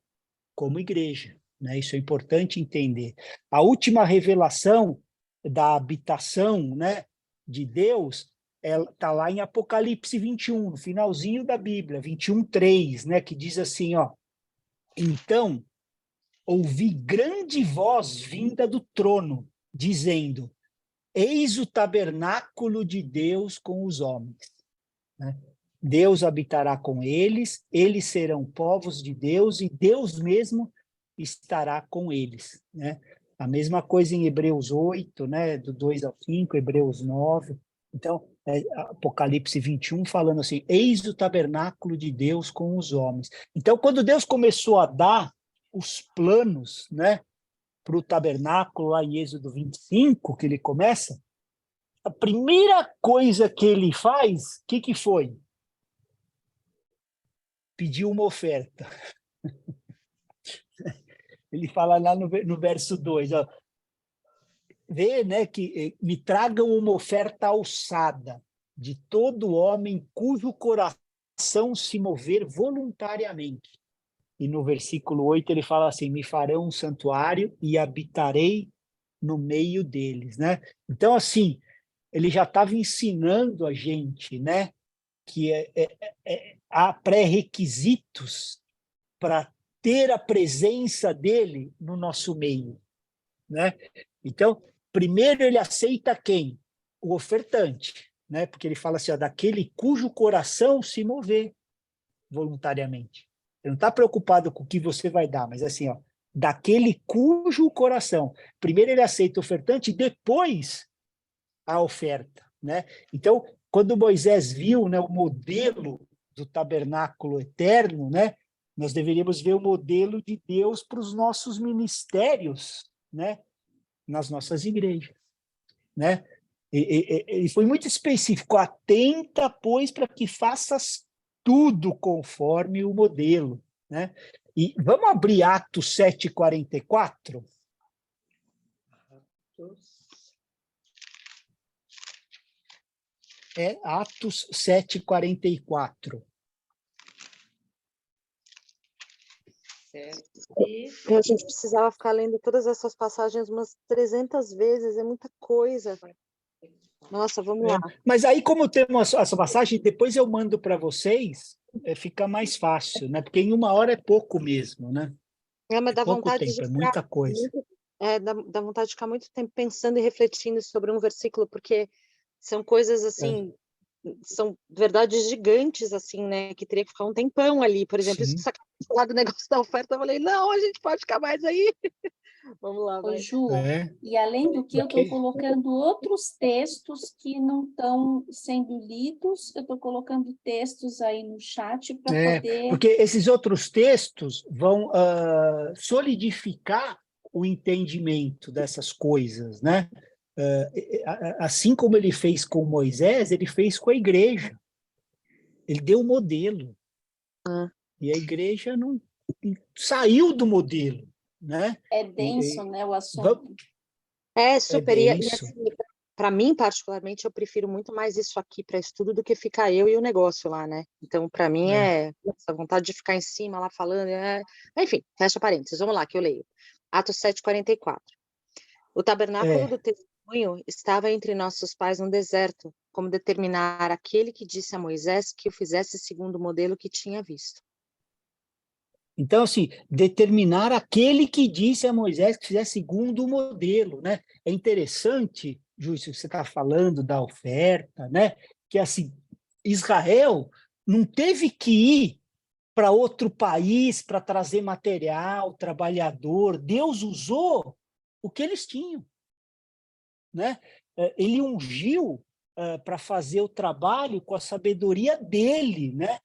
como igreja, né? Isso é importante entender. A última revelação da habitação, né, de Deus está lá em Apocalipse 21, no finalzinho da Bíblia, 21:3, né, que diz assim, ó: então ouvi grande voz vinda do trono, dizendo: eis o tabernáculo de Deus com os homens, né? Deus habitará com eles, eles serão povos de Deus e Deus mesmo estará com eles, né? A mesma coisa em Hebreus 8, né, do 2 ao 5, Hebreus 9. Então, Apocalipse 21 falando assim: eis o tabernáculo de Deus com os homens. Então, quando Deus começou a dar os planos, né, para o tabernáculo lá em Êxodo 25, que ele começa, a primeira coisa que ele faz, o que foi? Pediu uma oferta. Ele fala lá no verso 2, ó, vê, né, que me tragam uma oferta alçada de todo homem cujo coração se mover voluntariamente. E no versículo 8 ele fala assim: me farão um santuário e habitarei no meio deles, né? Então, assim, ele já estava ensinando a gente, né, que há pré-requisitos para ter a presença dele no nosso meio, né? Então, primeiro ele aceita quem? O ofertante, né? Porque ele fala assim, ó, daquele cujo coração se mover voluntariamente. Ele não está preocupado com o que você vai dar, mas assim, ó, daquele cujo coração. Primeiro ele aceita o ofertante, depois a oferta, né? Então, quando Moisés viu, né, o modelo do tabernáculo eterno, né, nós deveríamos ver o modelo de Deus para os nossos ministérios, né, nas nossas igrejas, né? E foi muito específico: atenta, pois, para que faças tudo conforme o modelo, né? E vamos abrir Atos 7:44? É Atos 7:44. A gente precisava ficar lendo todas essas passagens umas 300 vezes, é muita coisa. Nossa, vamos lá. Mas aí, como temos essa passagem, depois eu mando para vocês, fica mais fácil, né? Porque em 1 hora é pouco mesmo, né? Mas dá pouco vontade tempo, de é ficar muita coisa. dá vontade de ficar muito tempo pensando e refletindo sobre um versículo, porque são coisas assim, são verdades gigantes, assim, né? Que teria que ficar um tempão ali. Por exemplo, isso que Sim. você acabou de falar do negócio da oferta, eu falei, não, a gente pode ficar mais aí. Vamos lá, Ô, vai. Ju, É, e além do que eu estou porque, colocando outros textos que não estão sendo lidos, eu estou colocando textos aí no chat para poder. porque esses outros textos vão solidificar o entendimento dessas coisas, né? Assim como ele fez com Moisés, ele fez com a igreja. Ele deu o modelo. E a igreja não saiu do modelo, né? É denso, né, o assunto. É É super, e denso. assim, para mim, particularmente, eu prefiro muito mais isso aqui para estudo do que ficar eu e o negócio lá, né? Então, para mim, essa vontade de ficar em cima lá falando. Enfim, fecha parênteses, vamos lá, que eu leio. Atos 7:44. O tabernáculo do testemunho estava entre nossos pais no deserto, como determinar aquele que disse a Moisés que o fizesse segundo o modelo que tinha visto. Então, assim, determinar aquele que disse a Moisés que fizesse segundo o modelo, né? É interessante, Júlio, que você está falando da oferta, né? Que, assim, Israel não teve que ir para outro país para trazer material, trabalhador. Deus usou o que eles tinham, né? Ele ungiu para fazer o trabalho com a sabedoria dele, né?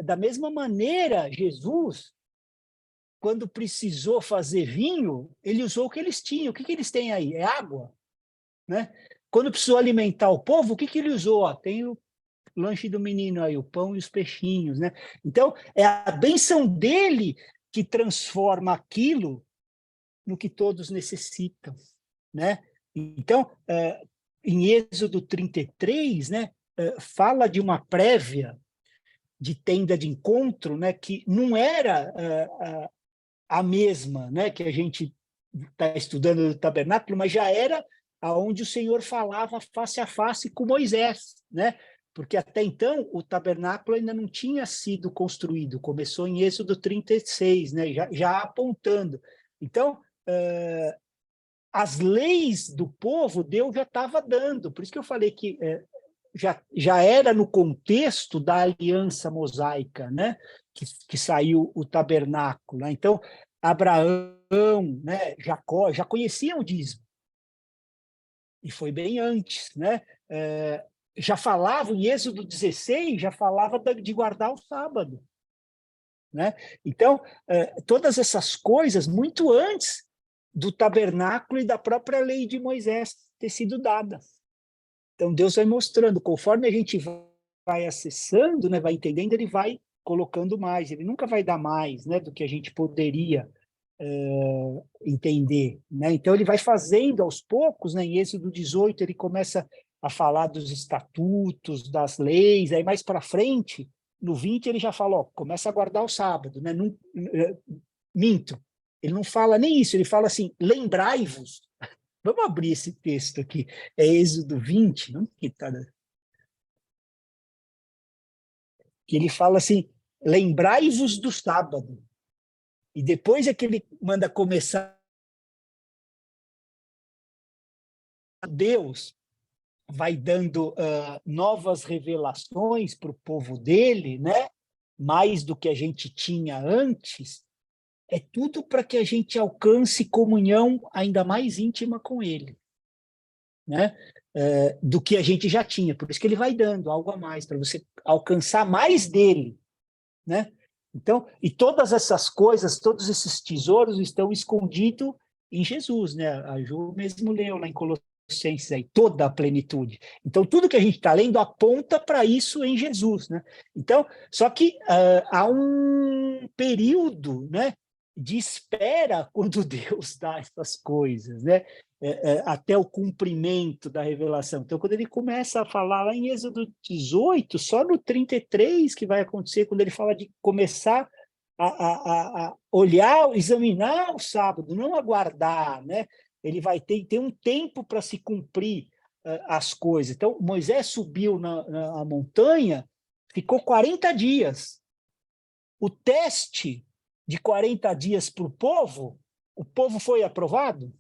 Da mesma maneira, Jesus, quando precisou fazer vinho, ele usou o que eles tinham. O que eles têm aí? É água, né? Quando precisou alimentar o povo, o que ele usou? Tem o lanche do menino aí, o pão e os peixinhos, né? Então, é a bênção dele que transforma aquilo no que todos necessitam, né? Então, em Êxodo 33, né, fala de uma prévia de tenda de encontro, né, que não era a mesma, né, que a gente está estudando do tabernáculo, mas já era aonde o Senhor falava face a face com Moisés, né? Porque até então o tabernáculo ainda não tinha sido construído, começou em Êxodo 36, né? Já apontando. Então, as leis do povo Deus já estava dando, por isso que eu falei que já era no contexto da aliança mosaica, né? Que saiu o tabernáculo, né? Então, Abraão, né, Jacó, já conheciam o dízimo. E foi bem antes, né? Já falava, em Êxodo 16, já falava de guardar o sábado, né? Então, todas essas coisas, muito antes do tabernáculo e da própria lei de Moisés ter sido dada. Então, Deus vai mostrando, conforme a gente vai acessando, né, vai entendendo, ele vai colocando mais, ele nunca vai dar mais, né, do que a gente poderia entender, né? Então, ele vai fazendo aos poucos, né? Em Êxodo 18, ele começa a falar dos estatutos, das leis, aí mais para frente, no 20, ele já fala, ó, começa a guardar o sábado, né? Não, minto, ele não fala nem isso, ele fala assim, lembrai-vos. Vamos abrir esse texto aqui, é Êxodo 20, não que tá, que ele fala assim, lembrai-vos do sábado. E depois é que ele manda começar. Deus vai dando novas revelações para o povo dele, né? Mais do que a gente tinha antes. É tudo para que a gente alcance comunhão ainda mais íntima com ele, né? Do que a gente já tinha. Por isso que ele vai dando algo a mais, para você alcançar mais dele, né? Então, e todas essas coisas, todos esses tesouros estão escondidos em Jesus, né? A Ju mesmo leu lá em Colossenses aí, toda a plenitude. Então, tudo que a gente está lendo aponta para isso em Jesus, né? Então, só que há um período, né, de espera quando Deus dá essas coisas, né? Até o cumprimento da revelação. Então, quando ele começa a falar lá em Êxodo 18, só no 33 que vai acontecer, quando ele fala de começar a olhar, examinar o sábado, não aguardar, né? Ele vai ter um tempo para se cumprir as coisas. Então, Moisés subiu na montanha, ficou 40 dias. O teste de 40 dias para o povo foi aprovado?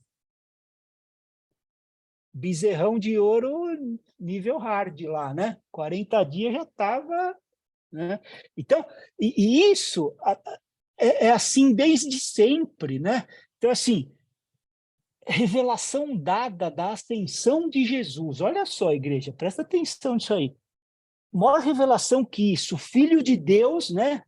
Bezerrão de ouro nível hard lá, né? 40 dias já estava, né? Então, e isso é assim desde sempre, né? Então, assim, revelação dada da ascensão de Jesus. Olha só, igreja, presta atenção nisso aí. Maior revelação que isso, o Filho de Deus, né?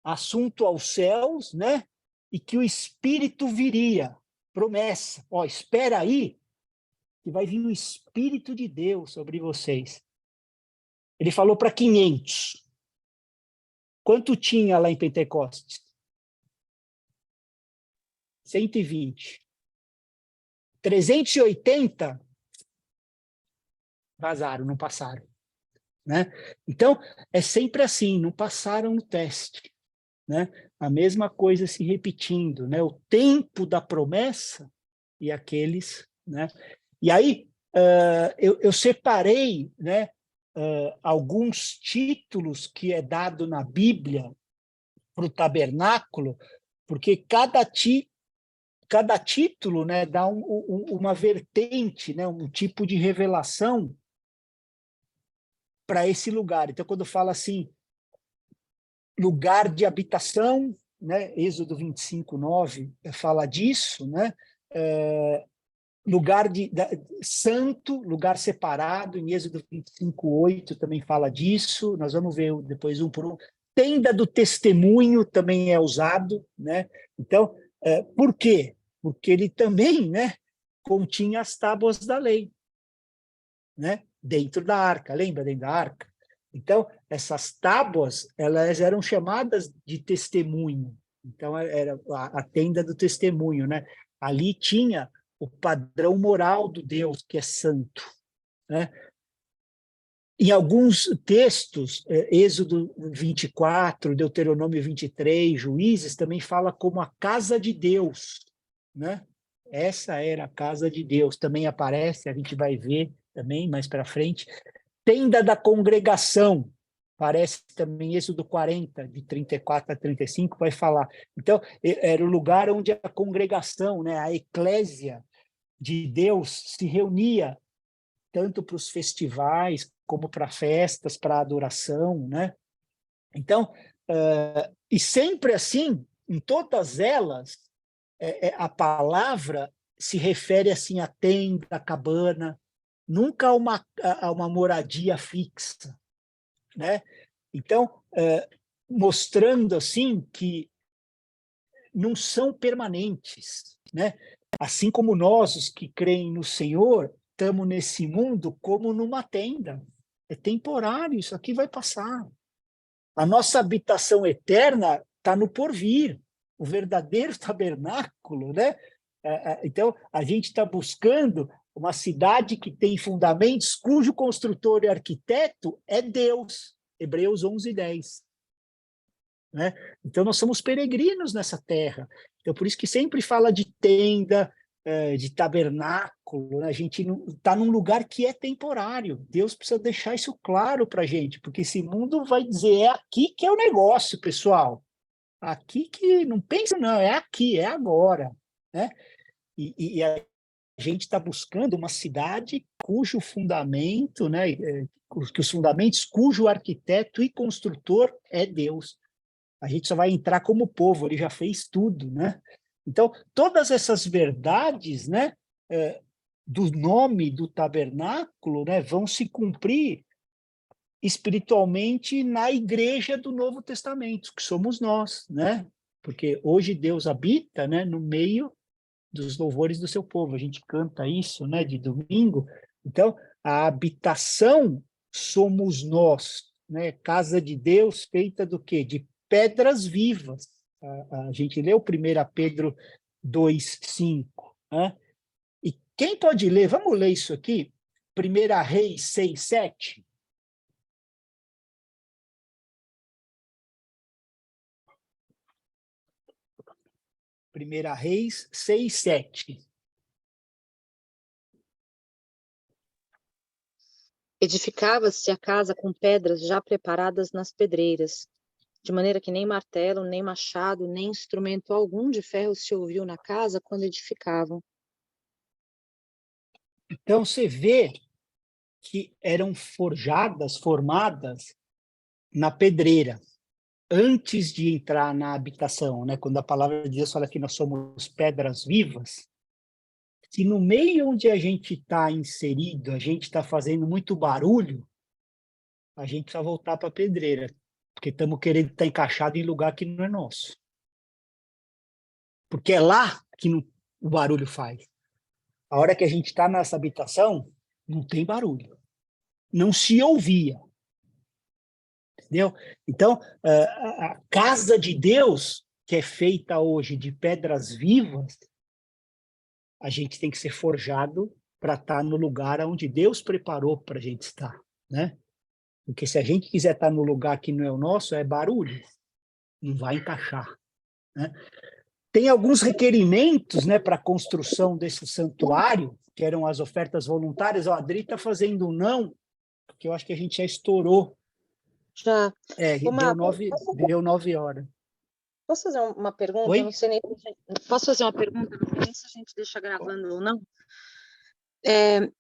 Assunto aos céus, né? E que o Espírito viria. Promessa. Ó, espera aí, que vai vir o Espírito de Deus sobre vocês. Ele falou para 500. Quanto tinha lá em Pentecostes? 120. 380 vazaram, não passaram, né? Então, é sempre assim, não passaram no teste, né? A mesma coisa se repetindo, né? O tempo da promessa e aqueles, né? E aí, eu separei, né, alguns títulos que é dado na Bíblia para o tabernáculo, porque cada título, né, dá uma vertente, né, um tipo de revelação para esse lugar. Então, quando fala assim, lugar de habitação, né, Êxodo 25:9 fala disso, né, lugar santo, lugar separado, em Êxodo 25:8 também fala disso, nós vamos ver depois um por um. Tenda do testemunho também é usado, né? Então, por quê? Porque ele também, né, continha as tábuas da lei, né, dentro da arca, lembra dentro da arca? Então, essas tábuas, elas eram chamadas de testemunho, então era a tenda do testemunho, né? Ali tinha o padrão moral do Deus, que é santo, né? Em alguns textos, Êxodo 24, Deuteronômio 23, Juízes, também fala como a casa de Deus, né? Essa era a casa de Deus, também aparece, a gente vai ver também mais para frente. Tenda da congregação, aparece também Êxodo 40, de 34 a 35, vai falar. Então, era o lugar onde a congregação, né, a eclésia de Deus se reunia, tanto para os festivais, como para festas, para adoração, né? Então, e sempre assim, em todas elas, a palavra se refere assim a tenda, a cabana, nunca a uma moradia fixa, né? Então, mostrando assim que não são permanentes, né? Assim como nós, os que creem no Senhor, estamos nesse mundo como numa tenda. É temporário, isso aqui vai passar. A nossa habitação eterna está no porvir, o verdadeiro tabernáculo, né? Então, a gente está buscando uma cidade que tem fundamentos, cujo construtor e arquiteto é Deus, Hebreus 11:10. Né? Então, nós somos peregrinos nessa terra. Então, por isso que sempre fala de tenda, de tabernáculo, né? A gente está num lugar que é temporário. Deus precisa deixar isso claro para a gente, porque esse mundo vai dizer, é aqui que é o negócio, pessoal. Aqui que não pensa, não, é aqui, é agora. Né? E a gente está buscando uma cidade cujo fundamento, né, que os fundamentos, cujo arquiteto e construtor é Deus. A gente só vai entrar como povo, ele já fez tudo, né? Então, todas essas verdades, né, do nome do tabernáculo, né, vão se cumprir espiritualmente na igreja do Novo Testamento, que somos nós, né? Porque hoje Deus habita, né, no meio dos louvores do seu povo. A gente canta isso, né, de domingo. Então, a habitação somos nós, né? Casa de Deus feita do quê? De pedras vivas. A gente leu 1 Pedro 2:5, né? E quem pode ler? Vamos ler isso aqui? 1 Reis 6:7. Primeira Reis 6:7. Edificava-se a casa com pedras já preparadas nas pedreiras, de maneira que nem martelo, nem machado, nem instrumento algum de ferro se ouviu na casa quando edificavam. Então, você vê que eram formadas na pedreira, antes de entrar na habitação, né? Quando a palavra de Deus fala que nós somos pedras vivas, se no meio onde a gente está inserido, a gente está fazendo muito barulho, a gente precisa voltar para a pedreira, porque estamos querendo estar encaixado em lugar que não é nosso. Porque é lá que o barulho faz. A hora que a gente está nessa habitação, não tem barulho. Não se ouvia. Entendeu? Então, a casa de Deus, que é feita hoje de pedras vivas, a gente tem que ser forjado para estar no lugar onde Deus preparou para a gente estar, né? Porque se a gente quiser estar no lugar que não é o nosso, é barulho, não vai encaixar, né? Tem alguns requerimentos, né, para a construção desse santuário, que eram as ofertas voluntárias. A Adri está fazendo um não, porque eu acho que a gente já estourou. Já. Deu 9 horas. Posso fazer uma pergunta? Oi? Eu não sei nem. Posso fazer uma pergunta? Não sei nem se a gente deixa gravando ou não.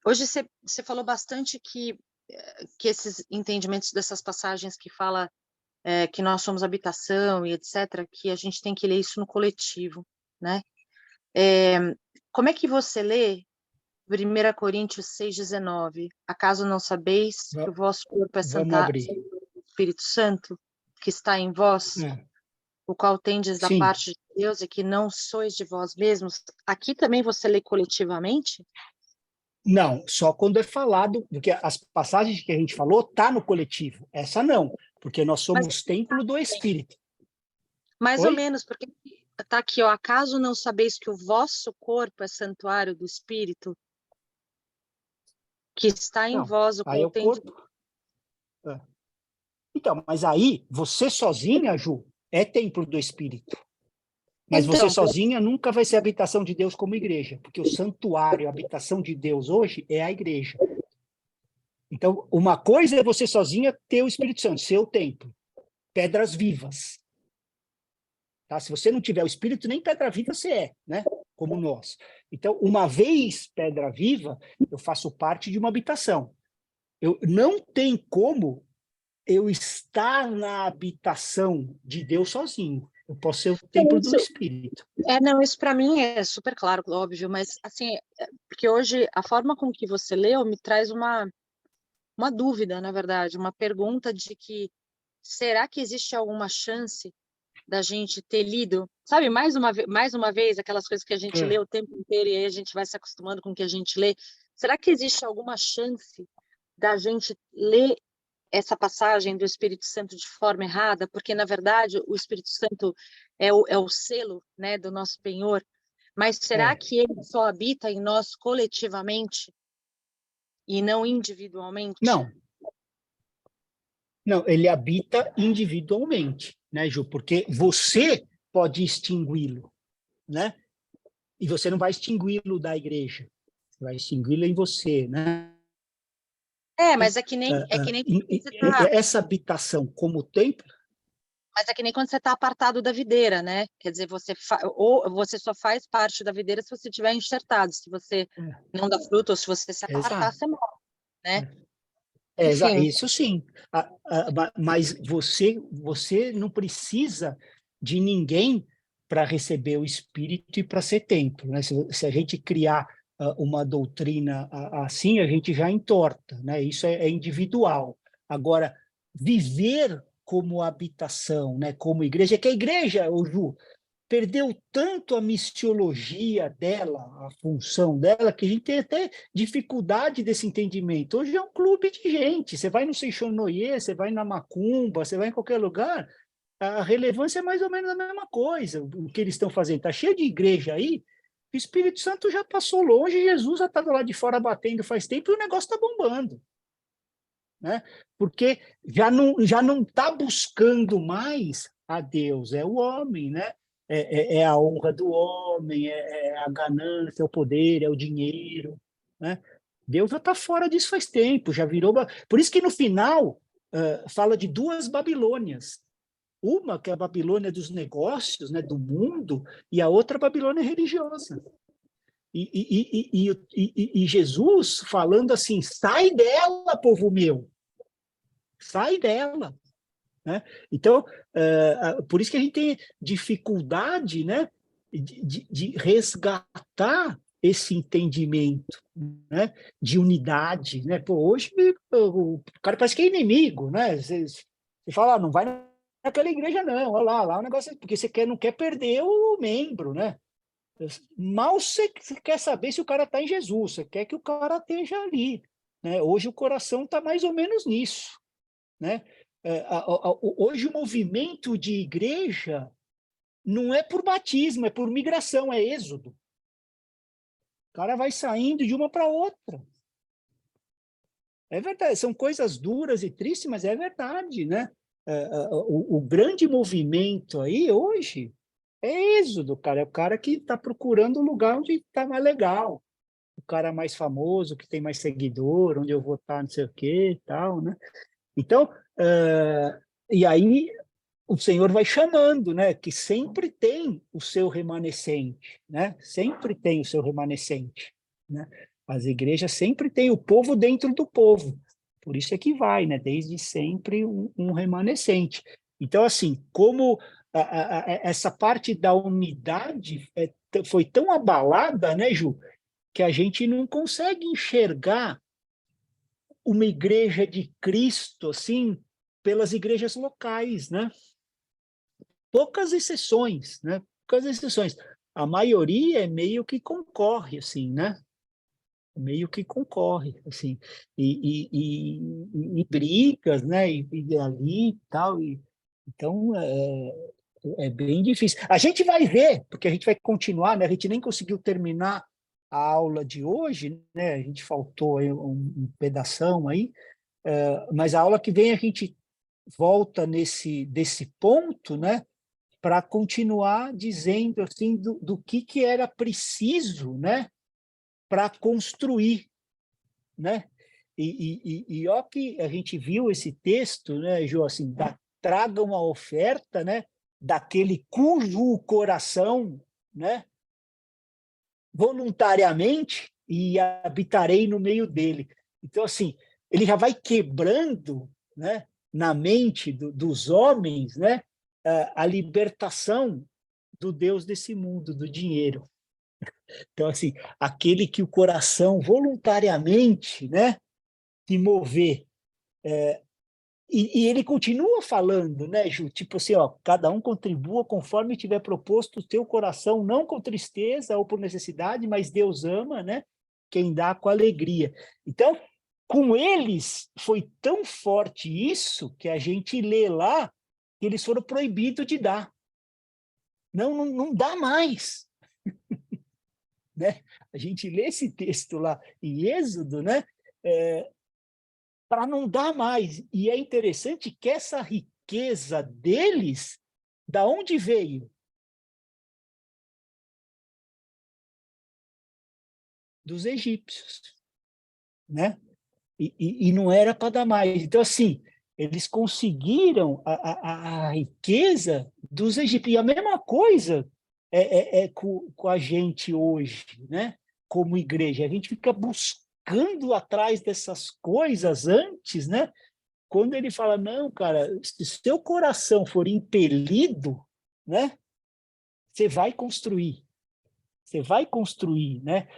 Hoje você falou bastante que esses entendimentos dessas passagens que fala que nós somos habitação e etc., que a gente tem que ler isso no coletivo, né? Como é que você lê 1 Coríntios 6,19? Acaso não sabeis que o vosso corpo é santuário do Espírito Santo, que está em vós, o qual tendes da parte de Deus e que não sois de vós mesmos? Aqui também você lê coletivamente? Não, só quando é falado, porque as passagens que a gente falou tá no coletivo. Essa não, porque nós somos templo do Espírito. Mais ou menos, porque está aqui, ó, acaso não sabeis que o vosso corpo é santuário do Espírito, que está em vós, o qual tem... Então, mas aí, você sozinha, Ju, é templo do Espírito. Mas então, você sozinha nunca vai ser habitação de Deus como igreja, porque o santuário, a habitação de Deus hoje é a igreja. Então, uma coisa é você sozinha ter o Espírito Santo, seu templo, pedras vivas. Tá? Se você não tiver o Espírito, nem pedra viva você é, né? Como nós. Então, uma vez pedra viva, eu faço parte de uma habitação. Não tem como eu estar na habitação de Deus sozinho. Eu posso ser o templo do Espírito. Não, isso para mim é super claro, óbvio, mas assim, porque hoje a forma com que você leu me traz uma dúvida, na verdade, uma pergunta de que será que existe alguma chance da gente ter lido, sabe, mais uma vez, aquelas coisas que a gente lê o tempo inteiro e aí a gente vai se acostumando com o que a gente lê. Será que existe alguma chance da gente ler essa passagem do Espírito Santo de forma errada, porque, na verdade, o Espírito Santo é o selo, né, do nosso penhor, mas será que ele só habita em nós coletivamente e não individualmente? Não, ele habita individualmente, né, Ju? Porque você pode extingui-lo, né? E você não vai extingui-lo da igreja, você vai extingui-lo em você, né? Mas é que nem Essa habitação como templo. Mas é que nem quando você está apartado da videira, né? Quer dizer, ou você só faz parte da videira se você estiver enxertado. Se você não dá fruto, ou se você se apartar, você morre, né? Enfim. Isso sim. Mas você não precisa de ninguém para receber o Espírito e para ser templo, né? Se a gente criar uma doutrina assim, a gente já entorta, né? Isso é individual. Agora, viver como habitação, né? Como igreja, que a igreja, ô Ju, perdeu tanto a missiologia dela, a função dela, que a gente tem até dificuldade desse entendimento. Hoje é um clube de gente. Você vai no Seixonoye, você vai na Macumba, você vai em qualquer lugar, a relevância é mais ou menos a mesma coisa, o que eles estão fazendo. Está cheio de igreja aí, o Espírito Santo já passou longe, Jesus já estava lá de fora batendo faz tempo e o negócio está bombando. Né? Porque já não está buscando mais a Deus, é o homem, né? É a honra do homem, é a ganância, é o poder, é o dinheiro, né? Deus já está fora disso faz tempo, já virou. Por isso que no final fala de duas Babilônias. Uma que é a Babilônia dos negócios, né, do mundo, e a outra a Babilônia religiosa. E Jesus falando assim: sai dela, povo meu, sai dela. Né? Então, por isso que a gente tem dificuldade, né, de resgatar esse entendimento, né, de unidade. Né? Pô, hoje o cara parece que é inimigo. Né? Você fala, não vai naquela igreja, não. Olha lá o negócio, porque você não quer perder o membro. Né? Mal você quer saber se o cara está em Jesus, você quer que o cara esteja ali. Né? Hoje o coração está mais ou menos nisso. Né? Hoje o movimento de igreja não é por batismo, é por migração, é êxodo. O cara vai saindo de uma para outra. É verdade, são coisas duras e tristes, mas é verdade, né? O grande movimento aí hoje é êxodo, cara. É o cara que está procurando um lugar onde está mais legal. O cara mais famoso, que tem mais seguidor, onde eu vou estar, não sei o quê e tal, né? Então, e aí o Senhor vai chamando, né? Que sempre tem o seu remanescente, né? Sempre tem o seu remanescente, né? As igrejas sempre têm o povo dentro do povo. Por isso é que vai, né? Desde sempre um remanescente. Então, assim, como essa parte da unidade foi tão abalada, né, Ju, que a gente não consegue enxergar uma igreja de Cristo, assim, pelas igrejas locais, né? Poucas exceções, né? Poucas exceções. A maioria é meio que concorre, assim, né? Meio que concorre, assim, e brigas, né? E ali e tal. Então, é bem difícil. A gente vai ver, porque a gente vai continuar, né? A gente nem conseguiu terminar a aula de hoje, né? A gente faltou aí um pedação aí, mas a aula que vem a gente volta desse ponto, né? Para continuar dizendo assim do que era preciso, né? Para construir, né? E ó que a gente viu esse texto, né, Jô, assim, traga uma oferta, né? Daquele cujo coração, né? Voluntariamente e habitarei no meio dele. Então, assim, ele já vai quebrando, né, na mente dos homens, né, a libertação do Deus desse mundo, do dinheiro. Então, assim, aquele que o coração voluntariamente, né, se mover. E ele continua falando, né, Ju? Tipo assim, ó, cada um contribua conforme tiver proposto o teu coração, não com tristeza ou por necessidade, mas Deus ama, né? Quem dá com alegria. Então, com eles foi tão forte isso que a gente lê lá que eles foram proibidos de dar. Não dá mais. Né? A gente lê esse texto lá em Êxodo, né? Para não dar mais. E é interessante que essa riqueza deles, da onde veio? Dos egípcios, né? E não era para dar mais. Então, assim, eles conseguiram a riqueza dos egípcios. E a mesma coisa com a gente hoje, né? Como igreja. A gente fica buscando atrás dessas coisas antes, né? Quando ele fala, não, cara, se seu coração for impelido, né? Você vai construir. Você vai construir, né?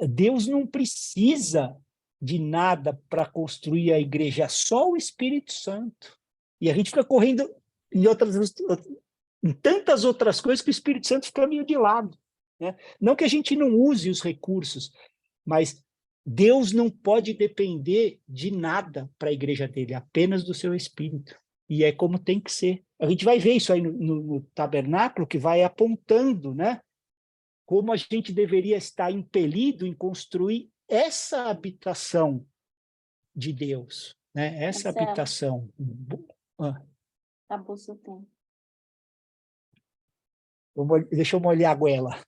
Deus não precisa de nada para construir a igreja, só o Espírito Santo. E a gente fica correndo em tantas outras coisas que o Espírito Santo fica meio de lado, né? Não que a gente não use os recursos, mas Deus não pode depender de nada para a igreja dele, apenas do seu Espírito. E é como tem que ser. A gente vai ver isso aí no tabernáculo, que vai apontando, né? Como a gente deveria estar impelido em construir essa habitação de Deus, né? Essa Marcelo, habitação. acabou seu tempo. Deixa eu molhar a goela.